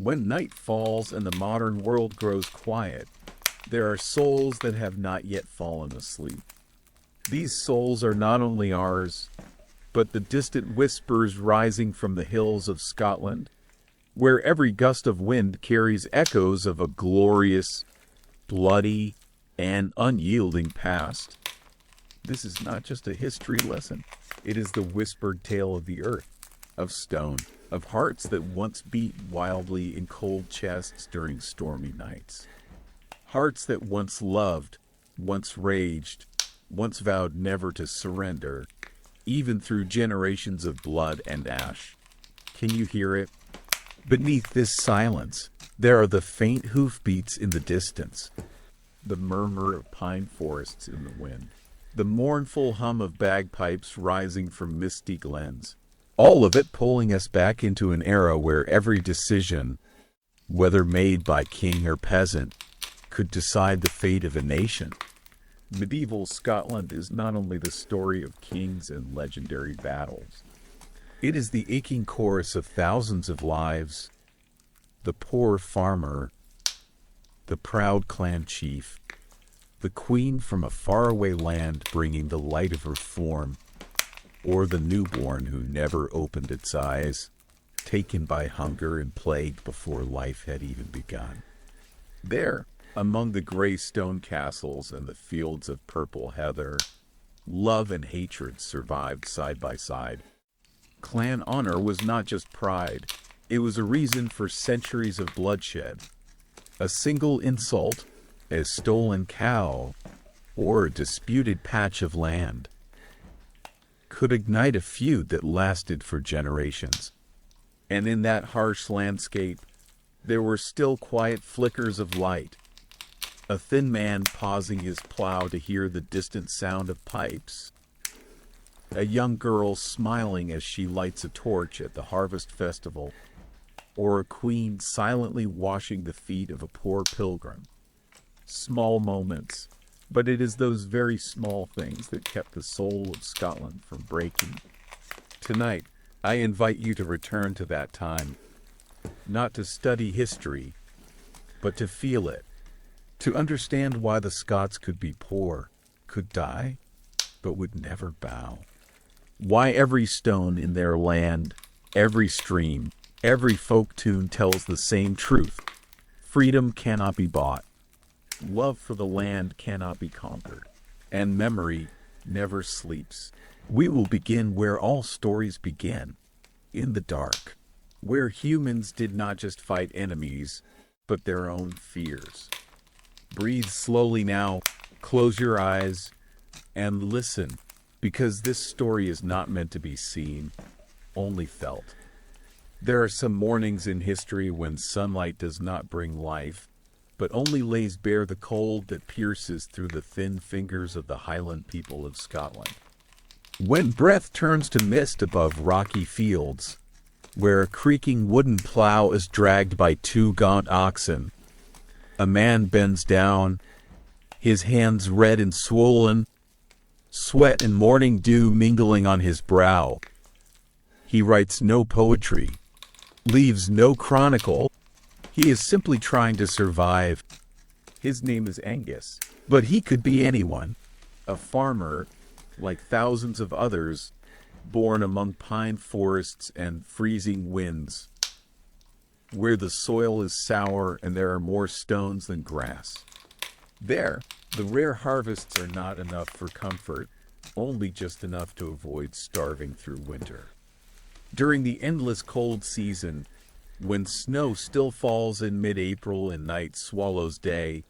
When night falls and the modern world grows quiet, there are souls that have not yet fallen asleep. These souls are not only ours, but the distant whispers rising from the hills of Scotland, where every gust of wind carries echoes of a glorious, bloody, and unyielding past. This is not just a history lesson. It is the whispered tale of the earth, of stone, of hearts that once beat wildly in cold chests during stormy nights. Hearts that once loved, once raged, once vowed never to surrender, even through generations of blood and ash. Can you hear it? Beneath this silence, there are the faint hoofbeats in the distance, the murmur of pine forests in the wind, the mournful hum of bagpipes rising from misty glens, all of it pulling us back into an era where every decision, whether made by king or peasant, could decide the fate of a nation. Medieval Scotland is not only the story of kings and legendary battles. It is the aching chorus of thousands of lives, the poor farmer, the proud clan chief, the queen from a faraway land bringing the light of reform, or the newborn who never opened its eyes, taken by hunger and plague before life had even begun. There, among the gray stone castles and the fields of purple heather, love and hatred survived side by side. Clan honor was not just pride, it was a reason for centuries of bloodshed. A single insult, a stolen cow, or a disputed patch of land, could ignite a feud that lasted for generations. And in that harsh landscape, there were still quiet flickers of light. A thin man pausing his plow to hear the distant sound of pipes. A young girl smiling as she lights a torch at the harvest festival. Or a queen silently washing the feet of a poor pilgrim. Small moments, but it is those very small things that kept the soul of Scotland from breaking. Tonight, I invite you to return to that time, not to study history, but to feel it, to understand why the Scots could be poor, could die, but would never bow. Why every stone in their land, every stream, every folk tune tells the same truth. Freedom cannot be bought. Love for the land cannot be conquered. And memory never sleeps. We will begin where all stories begin, in the dark, where humans did not just fight enemies, but their own fears. Breathe slowly now, close your eyes, and listen, because this story is not meant to be seen, only felt. There are some mornings in history when sunlight does not bring life, but only lays bare the cold that pierces through the thin fingers of the Highland people of Scotland. When breath turns to mist above rocky fields, where a creaking wooden plow is dragged by two gaunt oxen, a man bends down, his hands red and swollen, sweat and morning dew mingling on his brow. He writes no poetry, leaves no chronicle. He is simply trying to survive. His name is Angus, but he could be anyone. A farmer, like thousands of others, born among pine forests and freezing winds, where the soil is sour and there are more stones than grass. There, the rare harvests are not enough for comfort, only just enough to avoid starving through winter. During the endless cold season, when snow still falls in mid-April and night swallows day,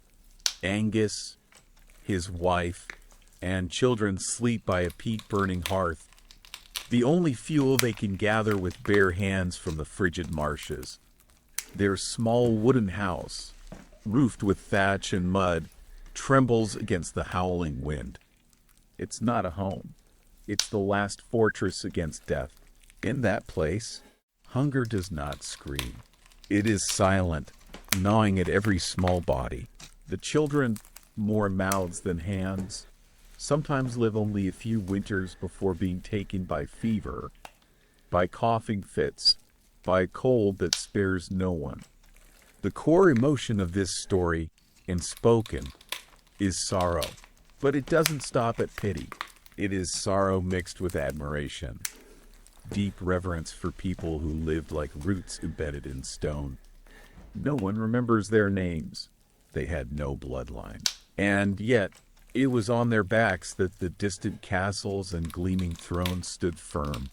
Angus, his wife, and children sleep by a peat-burning hearth, the only fuel they can gather with bare hands from the frigid marshes. Their small wooden house, roofed with thatch and mud, trembles against the howling wind. It's not a home. It's the last fortress against death. In that place, hunger does not scream. It is silent, gnawing at every small body. The children, more mouths than hands, sometimes live only a few winters before being taken by fever, by coughing fits, by a cold that spares no one. The core emotion of this story, in spoken, is sorrow. But it doesn't stop at pity. It is sorrow mixed with admiration, deep reverence for people who lived like roots embedded in stone. No one remembers their names. They had no bloodline. And yet, it was on their backs that the distant castles and gleaming thrones stood firm.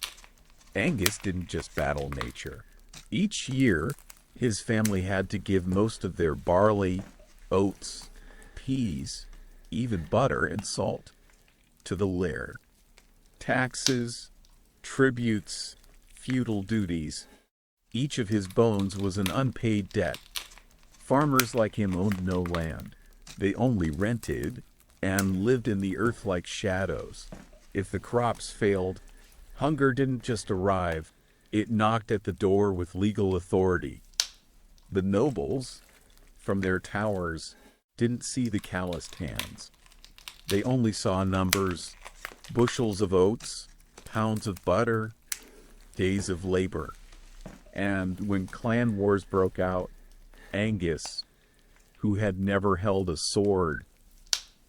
Angus didn't just battle nature. Each year, his family had to give most of their barley, oats, peas, even butter and salt to the laird. Taxes, tributes, feudal duties. Each of his bones was an unpaid debt. Farmers like him owned no land. They only rented and lived in the earth like shadows. If the crops failed, hunger didn't just arrive, it knocked at the door with legal authority. The nobles, from their towers, didn't see the calloused hands. They only saw numbers, bushels of oats, pounds of butter, days of labor. And when clan wars broke out, Angus, who had never held a sword,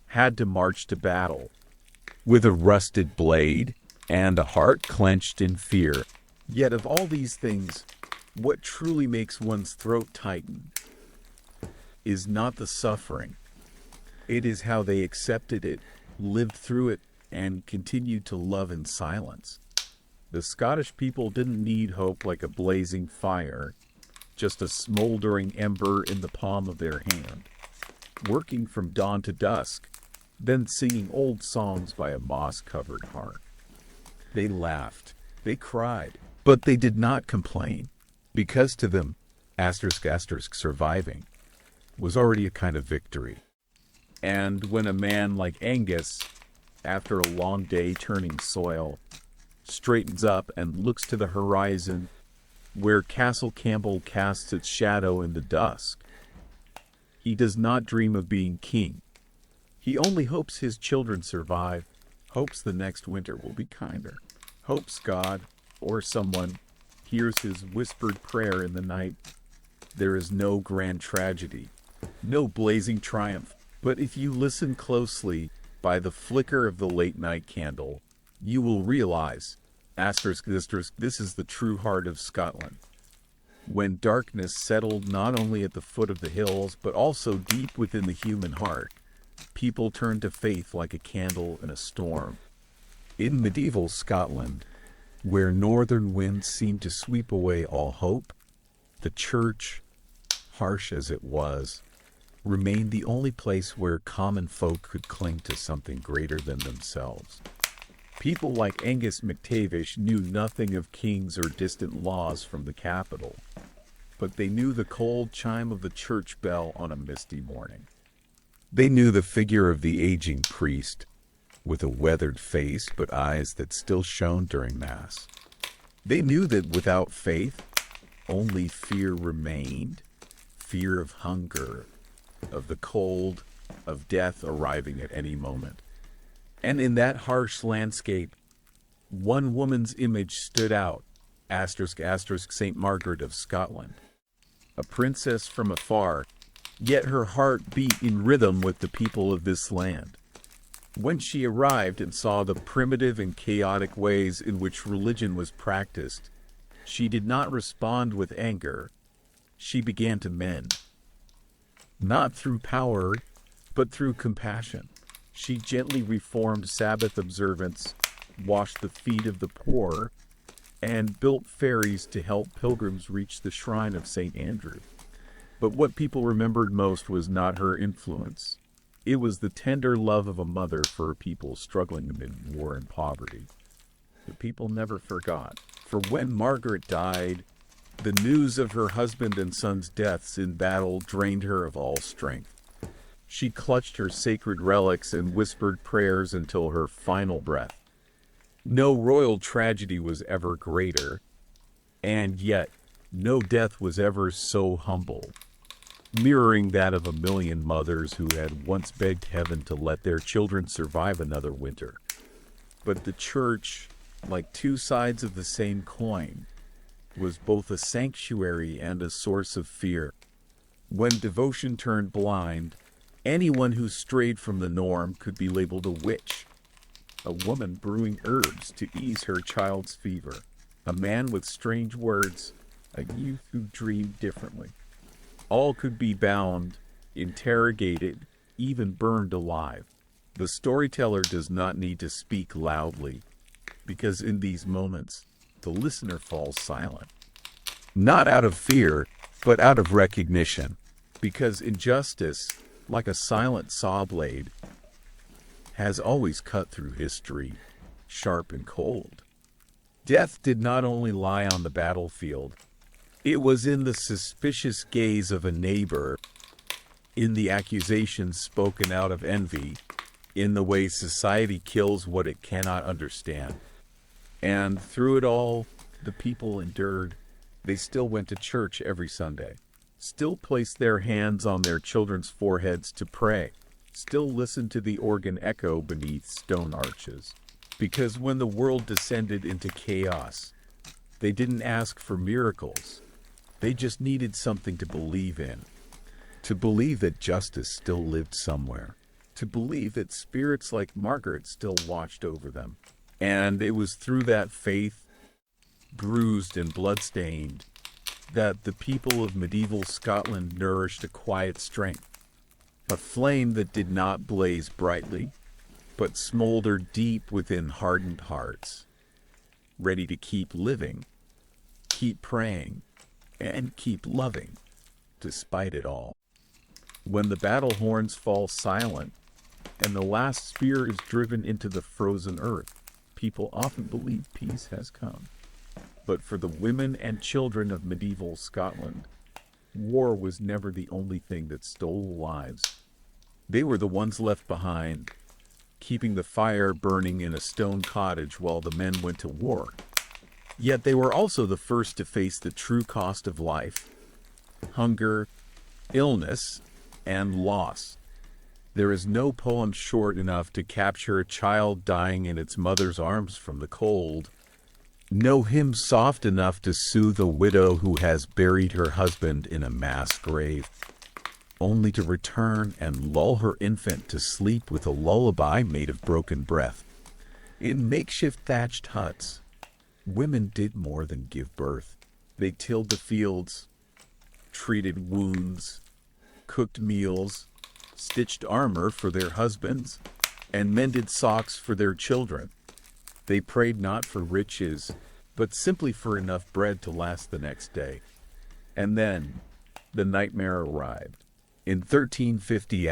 had to march to battle with a rusted blade and a heart clenched in fear. Yet of all these things, what truly makes one's throat tighten is not the suffering. It is how they accepted it, lived through it, and continued to love in silence. The Scottish people didn't need hope like a blazing fire, just a smoldering ember in the palm of their hand, working from dawn to dusk, then singing old songs by a moss-covered hearth. They laughed, they cried, but they did not complain, because to them, surviving was already a kind of victory. And when a man like Angus, after a long day turning soil, straightens up and looks to the horizon where Castle Campbell casts its shadow in the dusk, he does not dream of being king. He only hopes his children survive, hopes the next winter will be kinder, hopes God or someone hears his whispered prayer in the night. There is no grand tragedy, no blazing triumph, but if you listen closely, by the flicker of the late-night candle, you will realize, this is the true heart of Scotland. When darkness settled not only at the foot of the hills, but also deep within the human heart, people turned to faith like a candle in a storm. In medieval Scotland, where northern winds seemed to sweep away all hope, the church, harsh as it was, remained the only place where common folk could cling to something greater than themselves. People like Angus MacTavish knew nothing of kings or distant laws from the capital, but they knew the cold chime of the church bell on a misty morning. They knew the figure of the aging priest, with a weathered face but eyes that still shone during Mass. They knew that without faith, only fear remained, fear of hunger, of the cold, of death arriving at any moment. And in that harsh landscape, one woman's image stood out, St. Margaret of Scotland. A princess from afar, yet her heart beat in rhythm with the people of this land. When she arrived and saw the primitive and chaotic ways in which religion was practiced, she did not respond with anger. She began to mend. Not through power, but through compassion. She gently reformed Sabbath observance, washed the feet of the poor, and built ferries to help pilgrims reach the shrine of St. Andrew. But what people remembered most was not her influence. It was the tender love of a mother for a people struggling amid war and poverty. The people never forgot, for when Margaret died, the news of her husband and son's deaths in battle drained her of all strength. She clutched her sacred relics and whispered prayers until her final breath. No royal tragedy was ever greater, and yet no death was ever so humble, mirroring that of a million mothers who had once begged heaven to let their children survive another winter. But the church, like two sides of the same coin, was both a sanctuary and a source of fear. When devotion turned blind, anyone who strayed from the norm could be labeled a witch. A woman brewing herbs to ease her child's fever. A man with strange words. A youth who dreamed differently. All could be bound, interrogated, even burned alive. The storyteller does not need to speak loudly, because in these moments, the listener falls silent. Not out of fear, but out of recognition. Because injustice, like a silent saw blade, has always cut through history, sharp and cold. Death did not only lie on the battlefield, it was in the suspicious gaze of a neighbor, in the accusations spoken out of envy, in the way society kills what it cannot understand. And through it all, the people endured. They still went to church every Sunday, still placed their hands on their children's foreheads to pray, still listened to the organ echo beneath stone arches. Because when the world descended into chaos, they didn't ask for miracles. They just needed something to believe in. To believe that justice still lived somewhere. To believe that spirits like Margaret still watched over them. And it was through that faith, bruised and bloodstained, that the people of medieval Scotland nourished a quiet strength. A flame that did not blaze brightly, but smoldered deep within hardened hearts. Ready to keep living, keep praying, and keep loving, despite it all. When the battle horns fall silent, and the last spear is driven into the frozen earth, people often believe peace has come. But for the women and children of medieval Scotland, war was never the only thing that stole lives. They were the ones left behind, keeping the fire burning in a stone cottage while the men went to war. Yet they were also the first to face the true cost of life: hunger, illness, and loss. There is no poem short enough to capture a child dying in its mother's arms from the cold. No hymn soft enough to soothe a widow who has buried her husband in a mass grave, only to return and lull her infant to sleep with a lullaby made of broken breath. In makeshift thatched huts, women did more than give birth. They tilled the fields, treated wounds, cooked meals, stitched armor for their husbands, and mended socks for their children. They prayed not for riches, but simply for enough bread to last the next day. And then the nightmare arrived. In 1350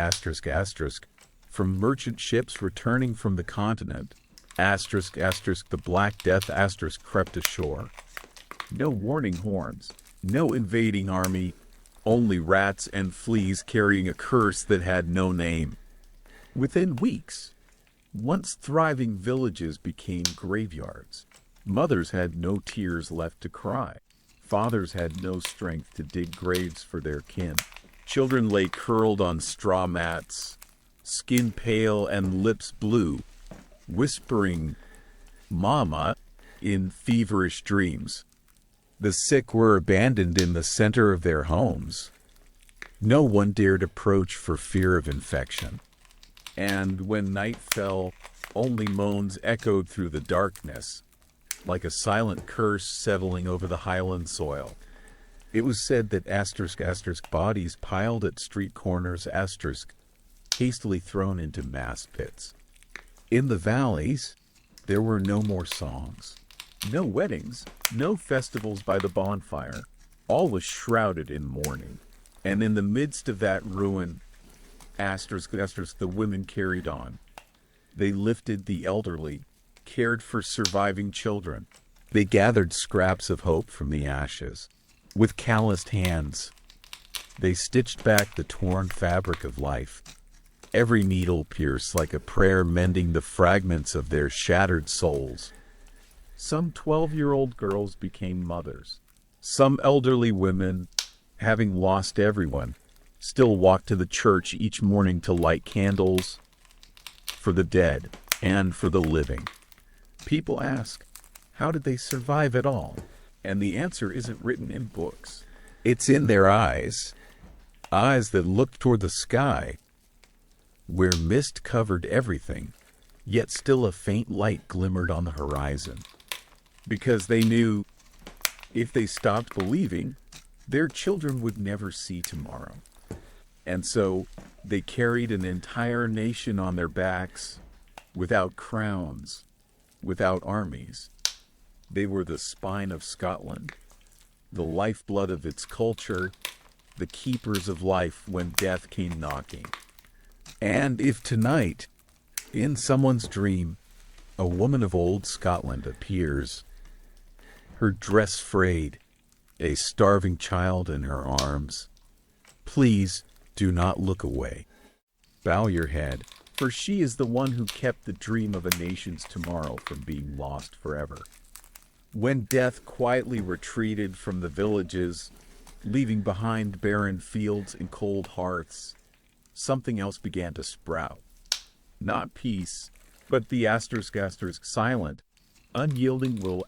from merchant ships returning from the continent, the Black Death crept ashore. No warning horns, no invading army, only rats and fleas carrying a curse that had no name. Within weeks, once thriving villages became graveyards. Mothers had no tears left to cry. Fathers had no strength to dig graves for their kin. Children lay curled on straw mats, skin pale and lips blue, whispering "Mama" in feverish dreams. The sick were abandoned in the center of their homes. No one dared approach for fear of infection. And when night fell, only moans echoed through the darkness, like a silent curse settling over the highland soil. It was said that bodies piled at street corners, hastily thrown into mass pits. In the valleys, there were no more songs, no weddings, no festivals by the bonfire. All was shrouded in mourning. And in the midst of that ruin, the women carried on. They lifted the elderly, cared for surviving children. They gathered scraps of hope from the ashes. With calloused hands, they stitched back the torn fabric of life. Every needle pierced like a prayer, mending the fragments of their shattered souls. Some 12-year-old girls became mothers. Some elderly women, having lost everyone, still walked to the church each morning to light candles for the dead and for the living. People ask, how did they survive it all? And the answer isn't written in books. It's in their eyes. eyes that looked toward the sky, where mist covered everything, yet still a faint light glimmered on the horizon. Because they knew if they stopped believing, their children would never see tomorrow. And so they carried an entire nation on their backs, without crowns, without armies. They were the spine of Scotland, the lifeblood of its culture, the keepers of life when death came knocking. And if tonight, in someone's dream, a woman of old Scotland appears, her dress frayed, a starving child in her arms, please do not look away. Bow your head, for she is the one who kept the dream of a nation's tomorrow from being lost forever. When death quietly retreated from the villages, leaving behind barren fields and cold hearths, something else began to sprout. Not peace, but the silent, unyielding will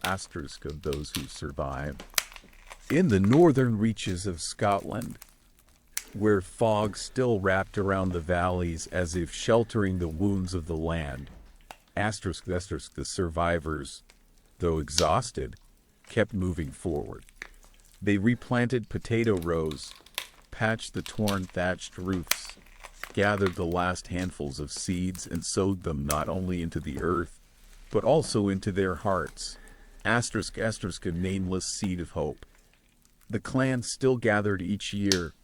of those who survive. In the northern reaches of Scotland, where fog still wrapped around the valleys as if sheltering the wounds of the land, the survivors, though exhausted, kept moving forward. They replanted potato rows, patched the torn thatched roofs, gathered the last handfuls of seeds and sowed them not only into the earth, but also into their hearts. A nameless seed of hope. The clan still gathered each year,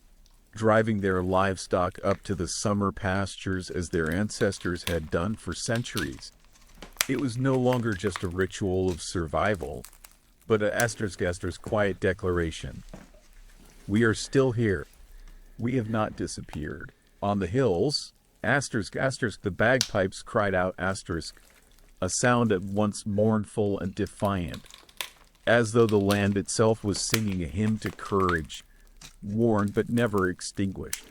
driving their livestock up to the summer pastures as their ancestors had done for centuries. It was no longer just a ritual of survival, but a quiet declaration. We are still here. We have not disappeared. On the hills, the bagpipes cried out a sound at once mournful and defiant, as though the land itself was singing a hymn to courage, worn but never extinguished.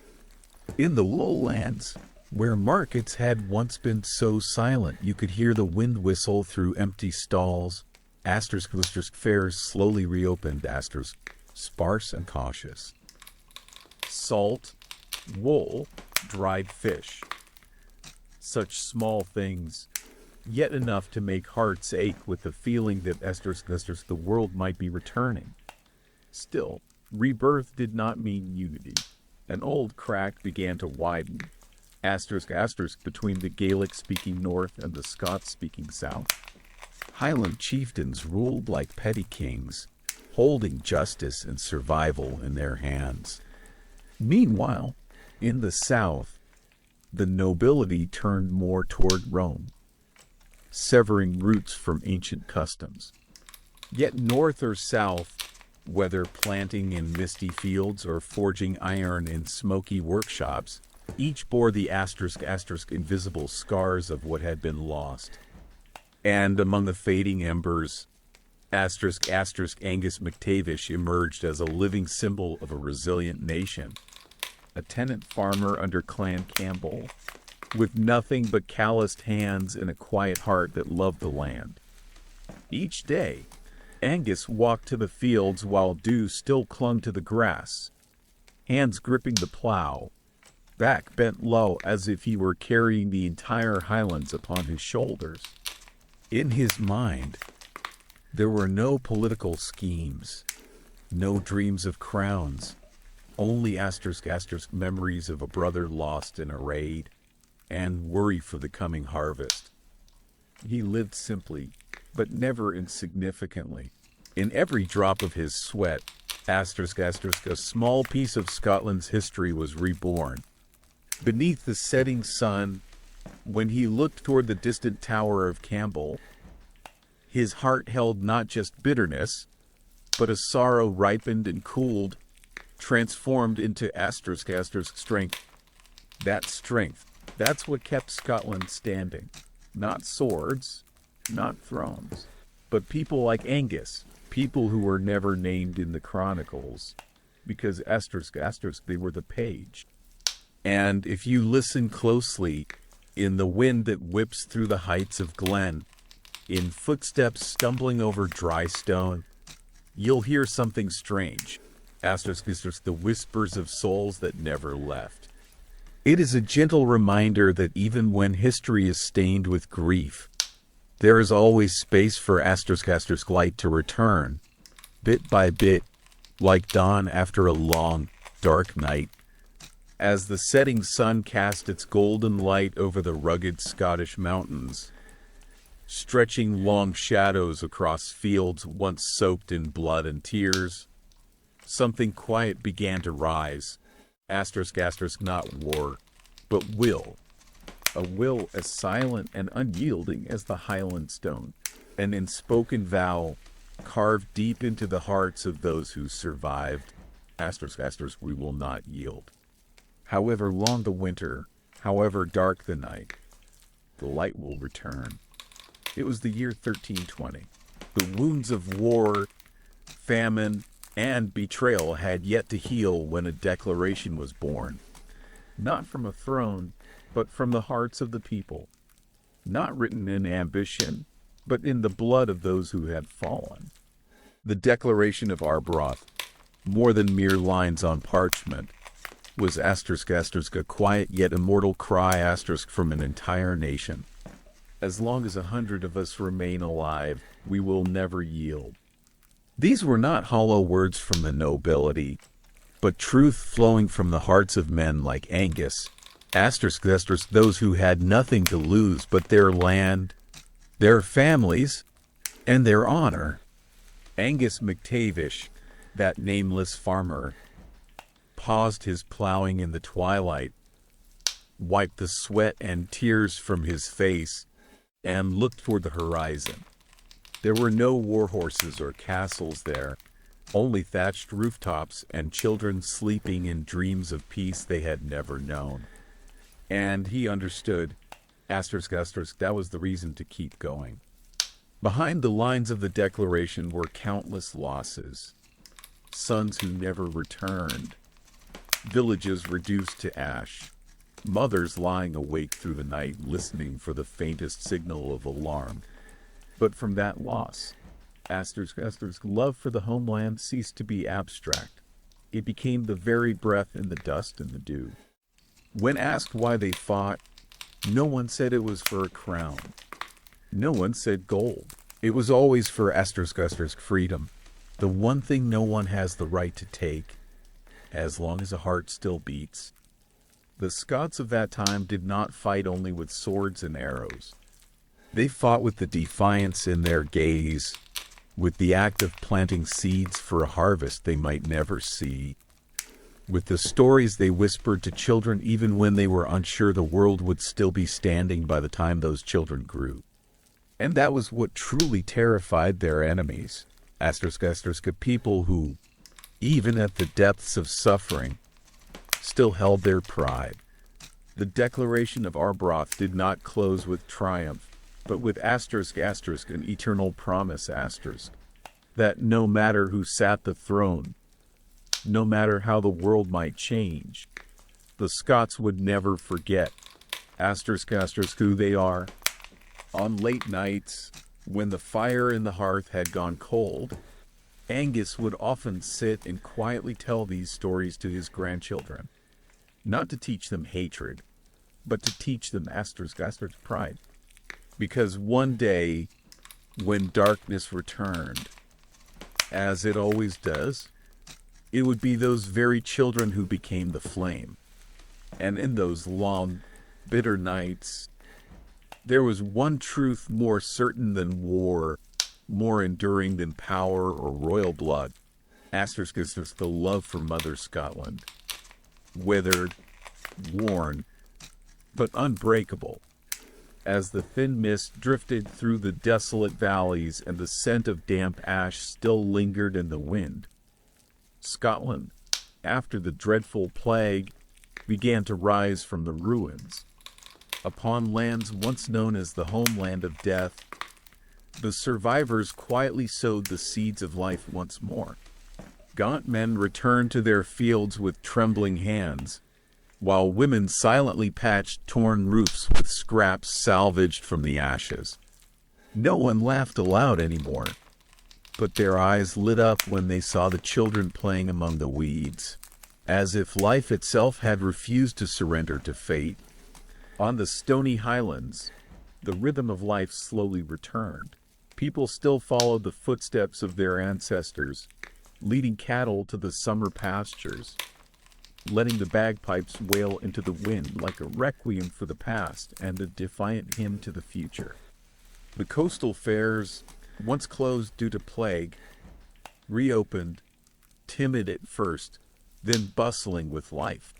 In the lowlands, where markets had once been so silent you could hear the wind whistle through empty stalls, fairs slowly reopened, sparse and cautious. Salt, wool, dried fish. Such small things, yet enough to make hearts ache with the feeling that the world might be returning. Still, rebirth did not mean unity. An old crack began to widen, between the Gaelic-speaking north and the Scots-speaking south. Highland chieftains ruled like petty kings, holding justice and survival in their hands. Meanwhile, in the south, the nobility turned more toward Rome, severing roots from ancient customs. Yet north or south, whether planting in misty fields or forging iron in smoky workshops, each bore the invisible scars of what had been lost. And among the fading embers, Angus MacTavish emerged as a living symbol of a resilient nation, a tenant farmer under Clan Campbell, with nothing but calloused hands and a quiet heart that loved the land. Each day, Angus walked to the fields while dew still clung to the grass, hands gripping the plow, back bent low as if he were carrying the entire Highlands upon his shoulders. In his mind, there were no political schemes, no dreams of crowns, only memories of a brother lost in a raid, and worry for the coming harvest. He lived simply, but never insignificantly. In every drop of his sweat, a small piece of Scotland's history was reborn. Beneath the setting sun, when he looked toward the distant tower of Campbell, his heart held not just bitterness, but a sorrow ripened and cooled, transformed into strength. That strength, that's what kept Scotland standing. Not swords, not thrones, but people like Angus, people who were never named in the chronicles, because they were the page. And if you listen closely, in the wind that whips through the heights of Glen, in footsteps stumbling over dry stone, you'll hear something strange. The whispers of souls that never left. It is a gentle reminder that even when history is stained with grief, there is always space for light to return, bit by bit, like dawn after a long, dark night. As the setting sun cast its golden light over the rugged Scottish mountains, stretching long shadows across fields once soaked in blood and tears, something quiet began to rise. Not war, but will. A will as silent and unyielding as the Highland stone, an unspoken vow carved deep into the hearts of those who survived. We will not yield. However long the winter, however dark the night, the light will return. It was the year 1320. The wounds of war, famine, and betrayal had yet to heal when a declaration was born. Not from a throne, but from the hearts of the people. Not written in ambition, but in the blood of those who had fallen. The Declaration of Arbroath, more than mere lines on parchment, was a quiet yet immortal cry from an entire nation. As long as 100 of us remain alive, we will never yield. These were not hollow words from the nobility, but truth flowing from the hearts of men like Angus, those who had nothing to lose but their land, their families, and their honor. Angus McTavish, that nameless farmer, paused his plowing in the twilight, wiped the sweat and tears from his face, and looked toward the horizon. There were no war horses or castles there, only thatched rooftops and children sleeping in dreams of peace they had never known. And he understood, that was the reason to keep going. Behind the lines of the Declaration were countless losses, sons who never returned, villages reduced to ash, mothers lying awake through the night listening for the faintest signal of alarm. But from that loss, Astor's love for the homeland ceased to be abstract. It became the very breath in the dust and the dew. When asked why they fought, no one said it was for a crown. No one said gold. It was always for Astor's freedom, the one thing no one has the right to take, as long as a heart still beats. The Scots of that time did not fight only with swords and arrows. They fought with the defiance in their gaze, with the act of planting seeds for a harvest they might never see, with the stories they whispered to children even when they were unsure the world would still be standing by the time those children grew. And that was what truly terrified their enemies, people who, even at the depths of suffering, still held their pride. The Declaration of Arbroath did not close with triumph, but with an eternal promise that no matter who sat the throne, no matter how the world might change, the Scots would never forget who they are. On late nights, when the fire in the hearth had gone cold, Angus would often sit and quietly tell these stories to his grandchildren, not to teach them hatred, but to teach them Astor's pride. Because one day, when darkness returned, as it always does, it would be those very children who became the flame. And in those long, bitter nights, there was one truth more certain than war, more enduring than power or royal blood. The love for Mother Scotland. Withered, worn, but unbreakable. As the thin mist drifted through the desolate valleys and the scent of damp ash still lingered in the wind, Scotland, after the dreadful plague, began to rise from the ruins. Upon lands once known as the homeland of death, the survivors quietly sowed the seeds of life once more. Gaunt men returned to their fields with trembling hands, while women silently patched torn roofs with scraps salvaged from the ashes. No one laughed aloud anymore. but their eyes lit up when they saw the children playing among the weeds, as if life itself had refused to surrender to fate. On the stony highlands, the rhythm of life slowly returned. People still followed the footsteps of their ancestors, leading cattle to the summer pastures, letting the bagpipes wail into the wind like a requiem for the past and a defiant hymn to the future. The coastal fairs, once closed due to plague, reopened, timid at first, then bustling with life.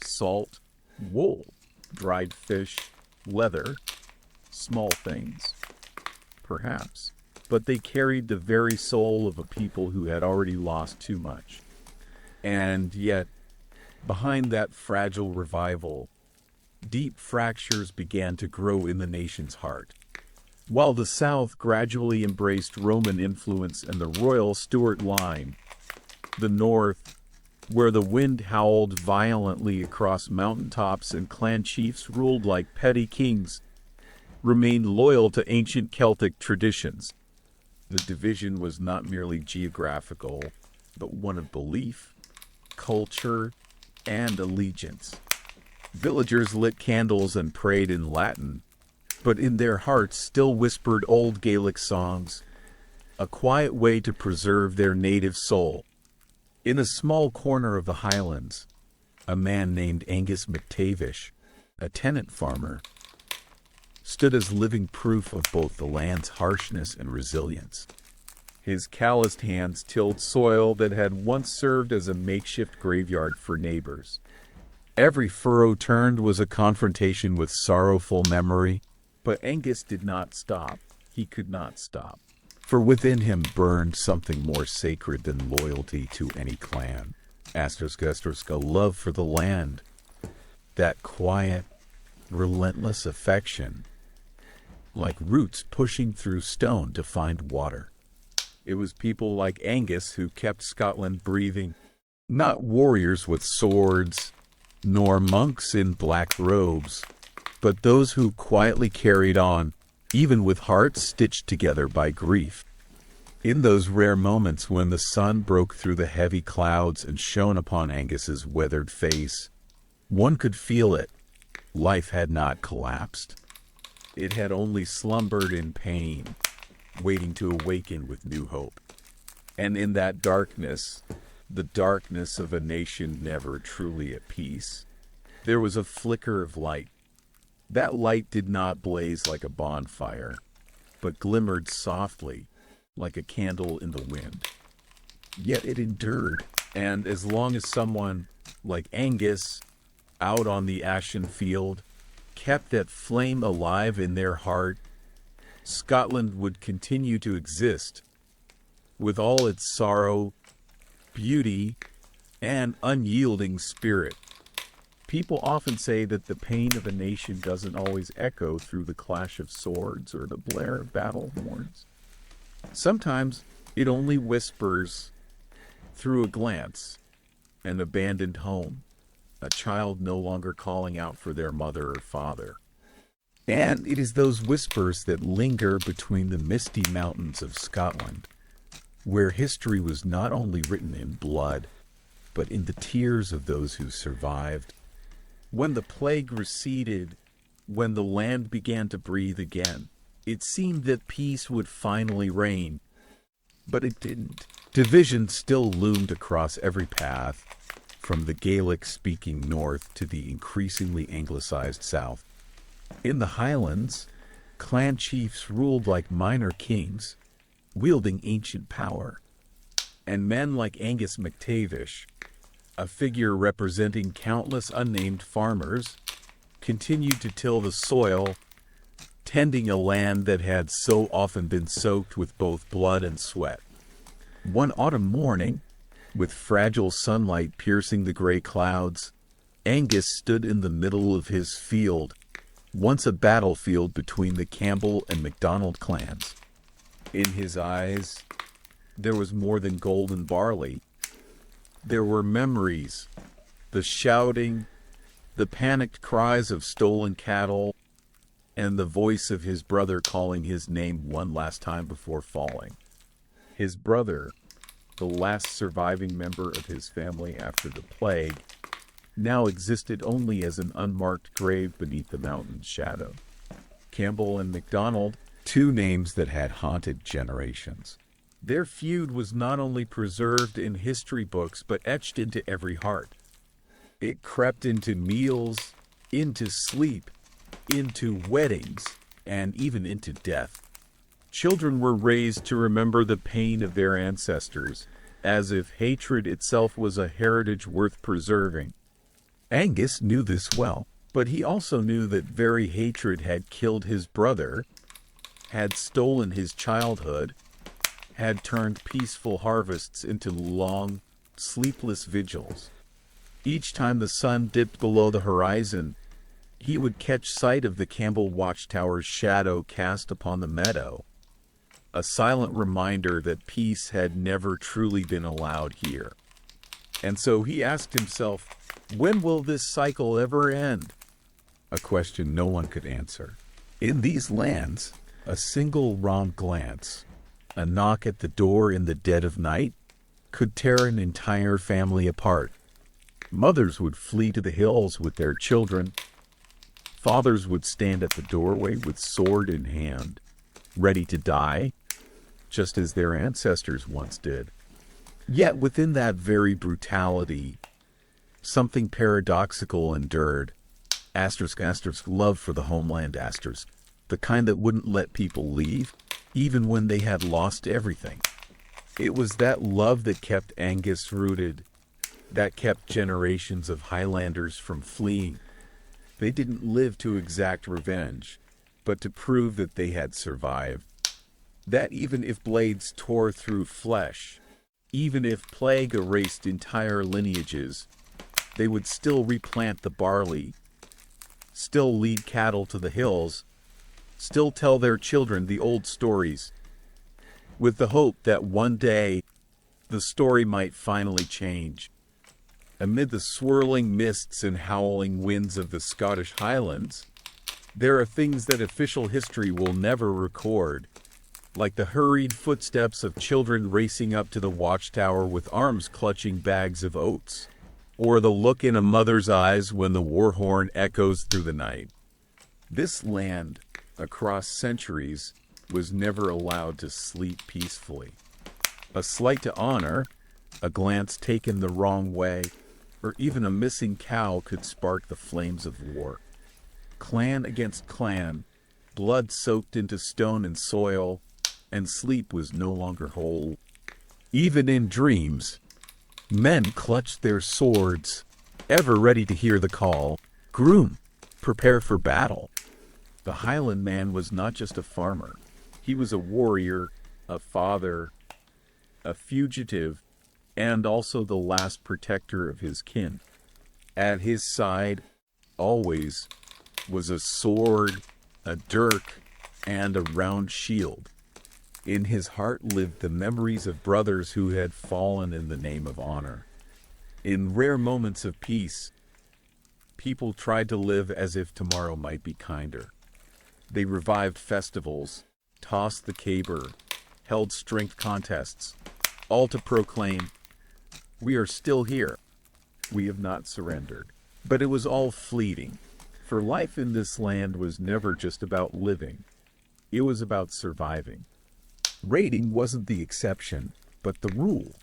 Salt, wool, dried fish, leather, small things, perhaps, but they carried the very soul of a people who had already lost too much. And yet, behind that fragile revival, deep fractures began to grow in the nation's heart. While the South gradually embraced Roman influence and the royal Stuart line, the North, where the wind howled violently across mountaintops and clan chiefs ruled like petty kings, remained loyal to ancient Celtic traditions. The division was not merely geographical, but one of belief, culture, and allegiance. Villagers lit candles and prayed in Latin, but in their hearts still whispered old Gaelic songs, a quiet way to preserve their native soul. In a small corner of the Highlands, a man named Angus MacTavish, a tenant farmer, stood as living proof of both the land's harshness and resilience. His calloused hands tilled soil that had once served as a makeshift graveyard for neighbors. Every furrow turned was a confrontation with sorrowful memory, but Angus did not stop. He could not stop. For within him burned something more sacred than loyalty to any clan. A love for the land. That quiet, relentless affection, like roots pushing through stone to find water. It was people like Angus who kept Scotland breathing, not warriors with swords, nor monks in black robes, but those who quietly carried on, even with hearts stitched together by grief. In those rare moments when the sun broke through the heavy clouds and shone upon Angus's weathered face, one could feel it. Life had not collapsed. It had only slumbered in pain, waiting to awaken with new hope. And in that darkness, the darkness of a nation never truly at peace, there was a flicker of light. That light did not blaze like a bonfire, but glimmered softly, like a candle in the wind. Yet it endured, and as long as someone, like Angus, out on the ashen field, kept that flame alive in their heart, Scotland would continue to exist, with all its sorrow, beauty, and unyielding spirit. People often say that the pain of a nation doesn't always echo through the clash of swords or the blare of battle horns. Sometimes it only whispers through a glance, an abandoned home, a child no longer calling out for their mother or father. And it is those whispers that linger between the misty mountains of Scotland, where history was not only written in blood, but in the tears of those who survived. When the plague receded, when the land began to breathe again, it seemed that peace would finally reign. But it didn't. Division still loomed across every path, from the Gaelic-speaking north to the increasingly anglicized south. In the Highlands, clan chiefs ruled like minor kings, wielding ancient power. And men like Angus MacTavish, a figure representing countless unnamed farmers, continued to till the soil, tending a land that had so often been soaked with both blood and sweat. One autumn morning, with fragile sunlight piercing the gray clouds, Angus stood in the middle of his field, once a battlefield between the Campbell and MacDonald clans. In his eyes, there was more than golden barley. There were memories, the shouting, the panicked cries of stolen cattle, and the voice of his brother calling his name one last time before falling. His brother, the last surviving member of his family after the plague, now existed only as an unmarked grave beneath the mountain's shadow. Campbell and MacDonald, two names that had haunted generations. Their feud was not only preserved in history books but etched into every heart. It crept into meals, into sleep, into weddings, and even into death. Children were raised to remember the pain of their ancestors, as if hatred itself was a heritage worth preserving. Angus knew this well, but he also knew that very hatred had killed his brother, had stolen his childhood, had turned peaceful harvests into long, sleepless vigils. Each time the sun dipped below the horizon, he would catch sight of the Campbell watchtower's shadow cast upon the meadow, a silent reminder that peace had never truly been allowed here. And so he asked himself, when will this cycle ever end? A question no one could answer. In these lands, a single wrong glance, a knock at the door in the dead of night, could tear an entire family apart. Mothers would flee to the hills with their children. Fathers would stand at the doorway with sword in hand, ready to die, just as their ancestors once did. Yet within that very brutality, something paradoxical endured. Asterisk, love for the homeland, the kind that wouldn't let people leave, even when they had lost everything. It was that love that kept Angus rooted, that kept generations of Highlanders from fleeing. They didn't live to exact revenge, but to prove that they had survived. That even if blades tore through flesh, even if plague erased entire lineages, they would still replant the barley, still lead cattle to the hills, still tell their children the old stories, with the hope that one day the story might finally change. Amid the swirling mists and howling winds of the Scottish Highlands, there are things that official history will never record, like the hurried footsteps of children racing up to the watchtower with arms clutching bags of oats, or the look in a mother's eyes when the war horn echoes through the night. This land, across centuries, was never allowed to sleep peacefully. A slight to honor, a glance taken the wrong way, or even a missing cow could spark the flames of war. Clan against clan, blood soaked into stone and soil, and sleep was no longer whole. Even in dreams, men clutched their swords, ever ready to hear the call, "Groom, prepare for battle." The Highland man was not just a farmer. He was a warrior, a father, a fugitive, and also the last protector of his kin. At his side, always, was a sword, a dirk, and a round shield. In his heart lived the memories of brothers who had fallen in the name of honor. In rare moments of peace, people tried to live as if tomorrow might be kinder. They revived festivals, tossed the caber, held strength contests, all to proclaim, "We are still here. We have not surrendered." But it was all fleeting, for life in this land was never just about living. It was about surviving. Raiding wasn't the exception, but the rule.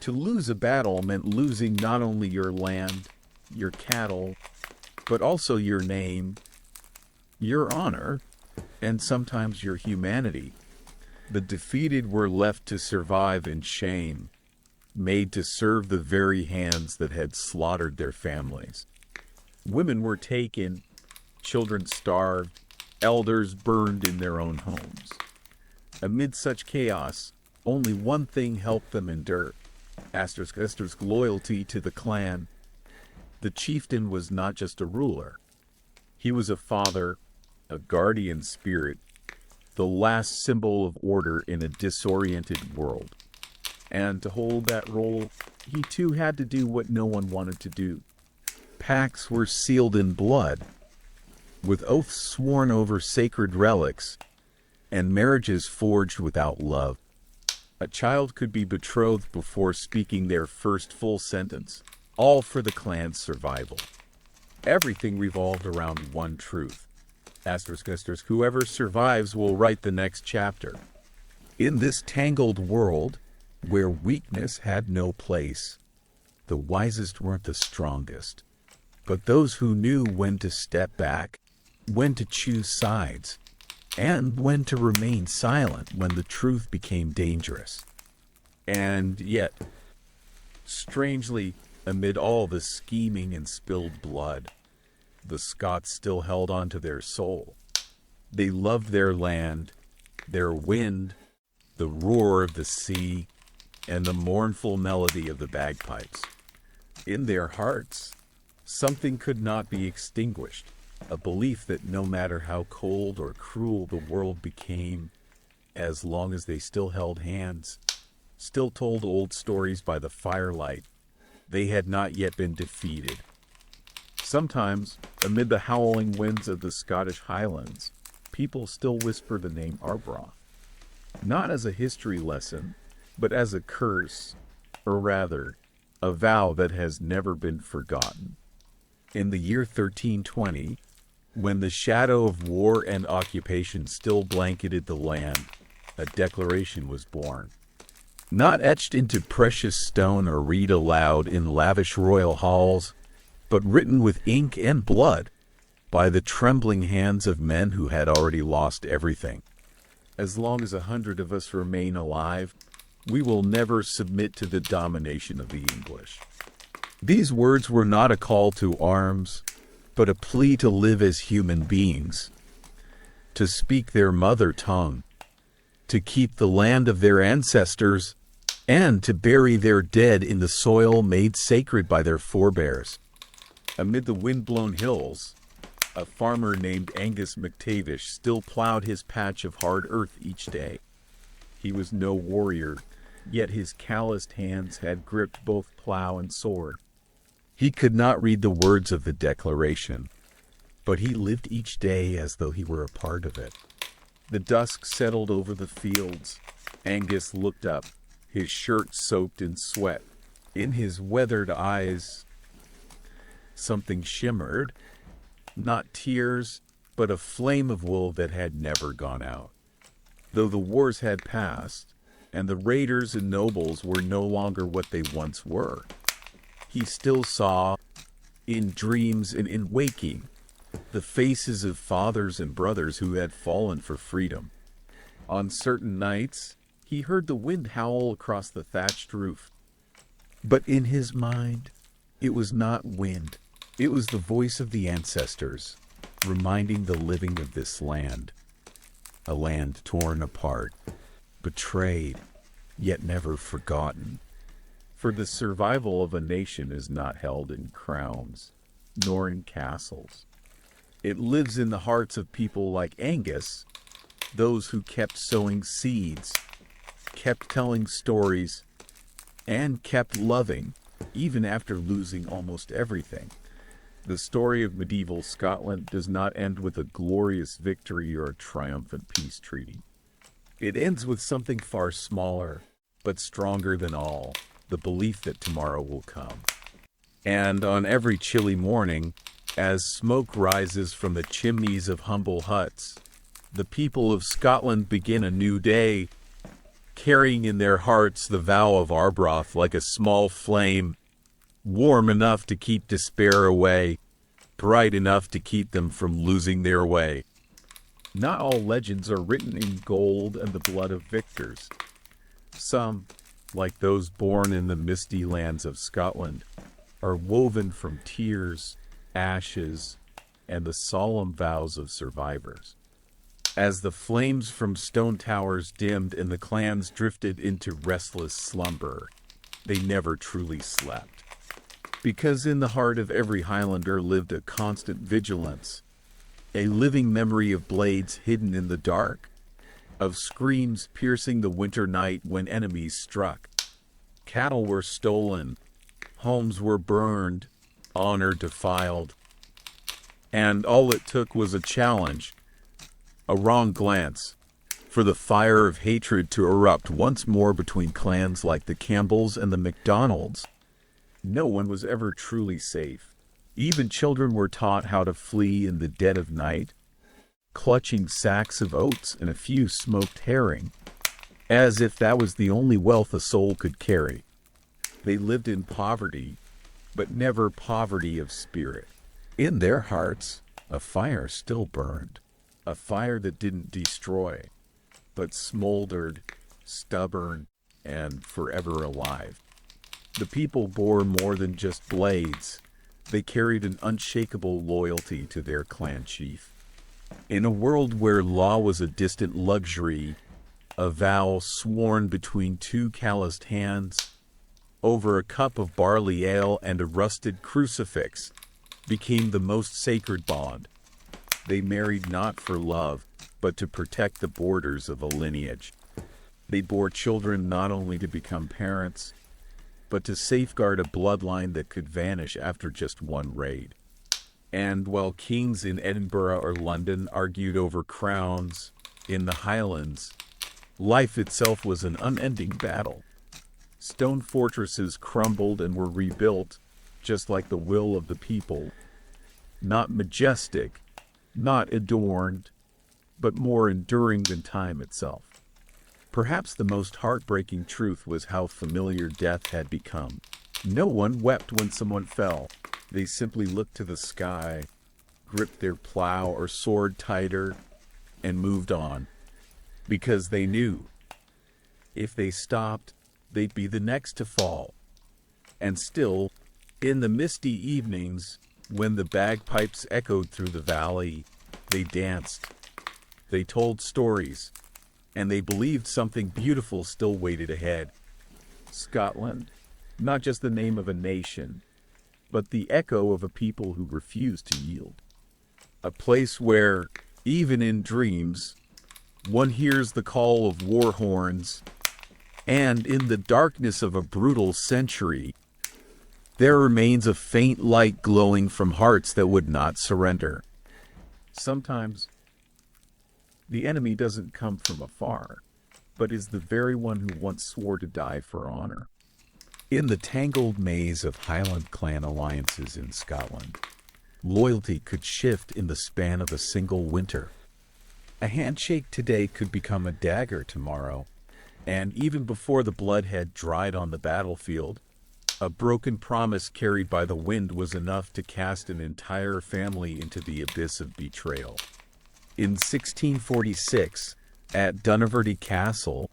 To lose a battle meant losing not only your land, your cattle, but also your name, your honor, and sometimes your humanity. The defeated were left to survive in shame, made to serve the very hands that had slaughtered their families. Women were taken, children starved, elders burned in their own homes. Amid such chaos, only one thing helped them endure. Asterisk, loyalty to the clan. The chieftain was not just a ruler. He was a father, a guardian spirit, the last symbol of order in a disoriented world. And to hold that role, he too had to do what no one wanted to do. Pacts were sealed in blood, with oaths sworn over sacred relics, and marriages forged without love. A child could be betrothed before speaking their first full sentence, all for the clan's survival. Everything revolved around one truth. Whoever survives will write the next chapter. In this tangled world, where weakness had no place, the wisest weren't the strongest, but those who knew when to step back, when to choose sides, and when to remain silent when the truth became dangerous. And yet, strangely, amid all the scheming and spilled blood, the Scots still held on to their soul. They loved their land, their wind, the roar of the sea, and the mournful melody of the bagpipes. In their hearts, something could not be extinguished, a belief that no matter how cold or cruel the world became, as long as they still held hands, still told old stories by the firelight, they had not yet been defeated. Sometimes, amid the howling winds of the Scottish Highlands, people still whisper the name Arbroath, not as a history lesson, but as a curse, or rather, a vow that has never been forgotten. In the year 1320, when the shadow of war and occupation still blanketed the land, a declaration was born. Not etched into precious stone or read aloud in lavish royal halls, but written with ink and blood by the trembling hands of men who had already lost everything. As long as 100 of us remain alive, we will never submit to the domination of the English. These words were not a call to arms, but a plea to live as human beings, to speak their mother tongue, to keep the land of their ancestors, and to bury their dead in the soil made sacred by their forebears. Amid the wind-blown hills, a farmer named Angus MacTavish still plowed his patch of hard earth each day. He was no warrior, yet his calloused hands had gripped both plow and sword. He could not read the words of the declaration, but he lived each day as though he were a part of it. The dusk settled over the fields. Angus looked up, his shirt soaked in sweat. In his weathered eyes, something shimmered, not tears, but a flame of wool that had never gone out. Though the wars had passed, and the raiders and nobles were no longer what they once were, he still saw, in dreams and in waking, the faces of fathers and brothers who had fallen for freedom. On certain nights, he heard the wind howl across the thatched roof. But in his mind, it was not wind. It was the voice of the ancestors, reminding the living of this land. A land torn apart, betrayed, yet never forgotten. For the survival of a nation is not held in crowns, nor in castles. It lives in the hearts of people like Angus, those who kept sowing seeds, kept telling stories, and kept loving, even after losing almost everything. The story of medieval Scotland does not end with a glorious victory or a triumphant peace treaty. It ends with something far smaller, but stronger than all, the belief that tomorrow will come. And on every chilly morning, as smoke rises from the chimneys of humble huts, the people of Scotland begin a new day, carrying in their hearts the vow of Arbroath like a small flame, warm enough to keep despair away, bright enough to keep them from losing their way. Not all legends are written in gold and the blood of victors. Some, like those born in the misty lands of Scotland, are woven from tears, ashes, and the solemn vows of survivors. As the flames from stone towers dimmed and the clans drifted into restless slumber, they never truly slept. Because in the heart of every Highlander lived a constant vigilance, a living memory of blades hidden in the dark, of screams piercing the winter night when enemies struck. Cattle were stolen, homes were burned, honor defiled, and all it took was a challenge, a wrong glance, for the fire of hatred to erupt once more between clans like the Campbells and the MacDonalds. No one was ever truly safe. Even children were taught how to flee in the dead of night, clutching sacks of oats and a few smoked herring, as if that was the only wealth a soul could carry. They lived in poverty, but never poverty of spirit. In their hearts, a fire still burned, a fire that didn't destroy, but smoldered, stubborn, and forever alive. The people bore more than just blades. They carried an unshakable loyalty to their clan chief. In a world where law was a distant luxury, a vow sworn between two calloused hands, over a cup of barley ale and a rusted crucifix, became the most sacred bond. They married not for love, but to protect the borders of a lineage. They bore children not only to become parents, but to safeguard a bloodline that could vanish after just one raid. And while kings in Edinburgh or London argued over crowns, in the Highlands, life itself was an unending battle. Stone fortresses crumbled and were rebuilt, just like the will of the people. Not majestic, not adorned, but more enduring than time itself. Perhaps the most heartbreaking truth was how familiar death had become. No one wept when someone fell. They simply looked to the sky, gripped their plow or sword tighter, and moved on. Because they knew, if they stopped, they'd be the next to fall. And still, in the misty evenings, when the bagpipes echoed through the valley, they danced. They told stories, and they believed something beautiful still waited ahead. Scotland, not just the name of a nation, but the echo of a people who refused to yield. A place where, even in dreams, one hears the call of war horns, and in the darkness of a brutal century, there remains a faint light glowing from hearts that would not surrender. Sometimes, the enemy doesn't come from afar, but is the very one who once swore to die for honor. In the tangled maze of Highland clan alliances in Scotland, loyalty could shift in the span of a single winter. A handshake today could become a dagger tomorrow, and even before the blood had dried on the battlefield, a broken promise carried by the wind was enough to cast an entire family into the abyss of betrayal. In 1646, at Dunneverty Castle,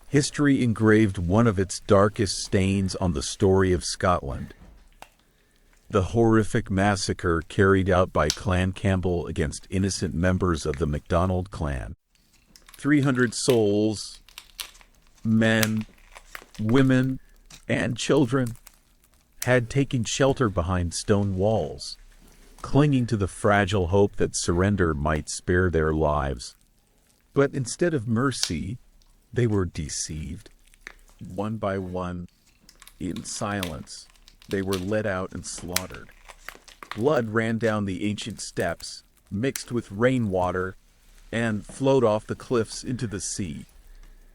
history engraved one of its darkest stains on the story of Scotland. The horrific massacre carried out by Clan Campbell against innocent members of the MacDonald clan. 300 souls, men, women, and children, had taken shelter behind stone walls, clinging to the fragile hope that surrender might spare their lives. But instead of mercy, they were deceived. One by one, in silence, they were led out and slaughtered. Blood ran down the ancient steps, mixed with rainwater, and flowed off the cliffs into the sea.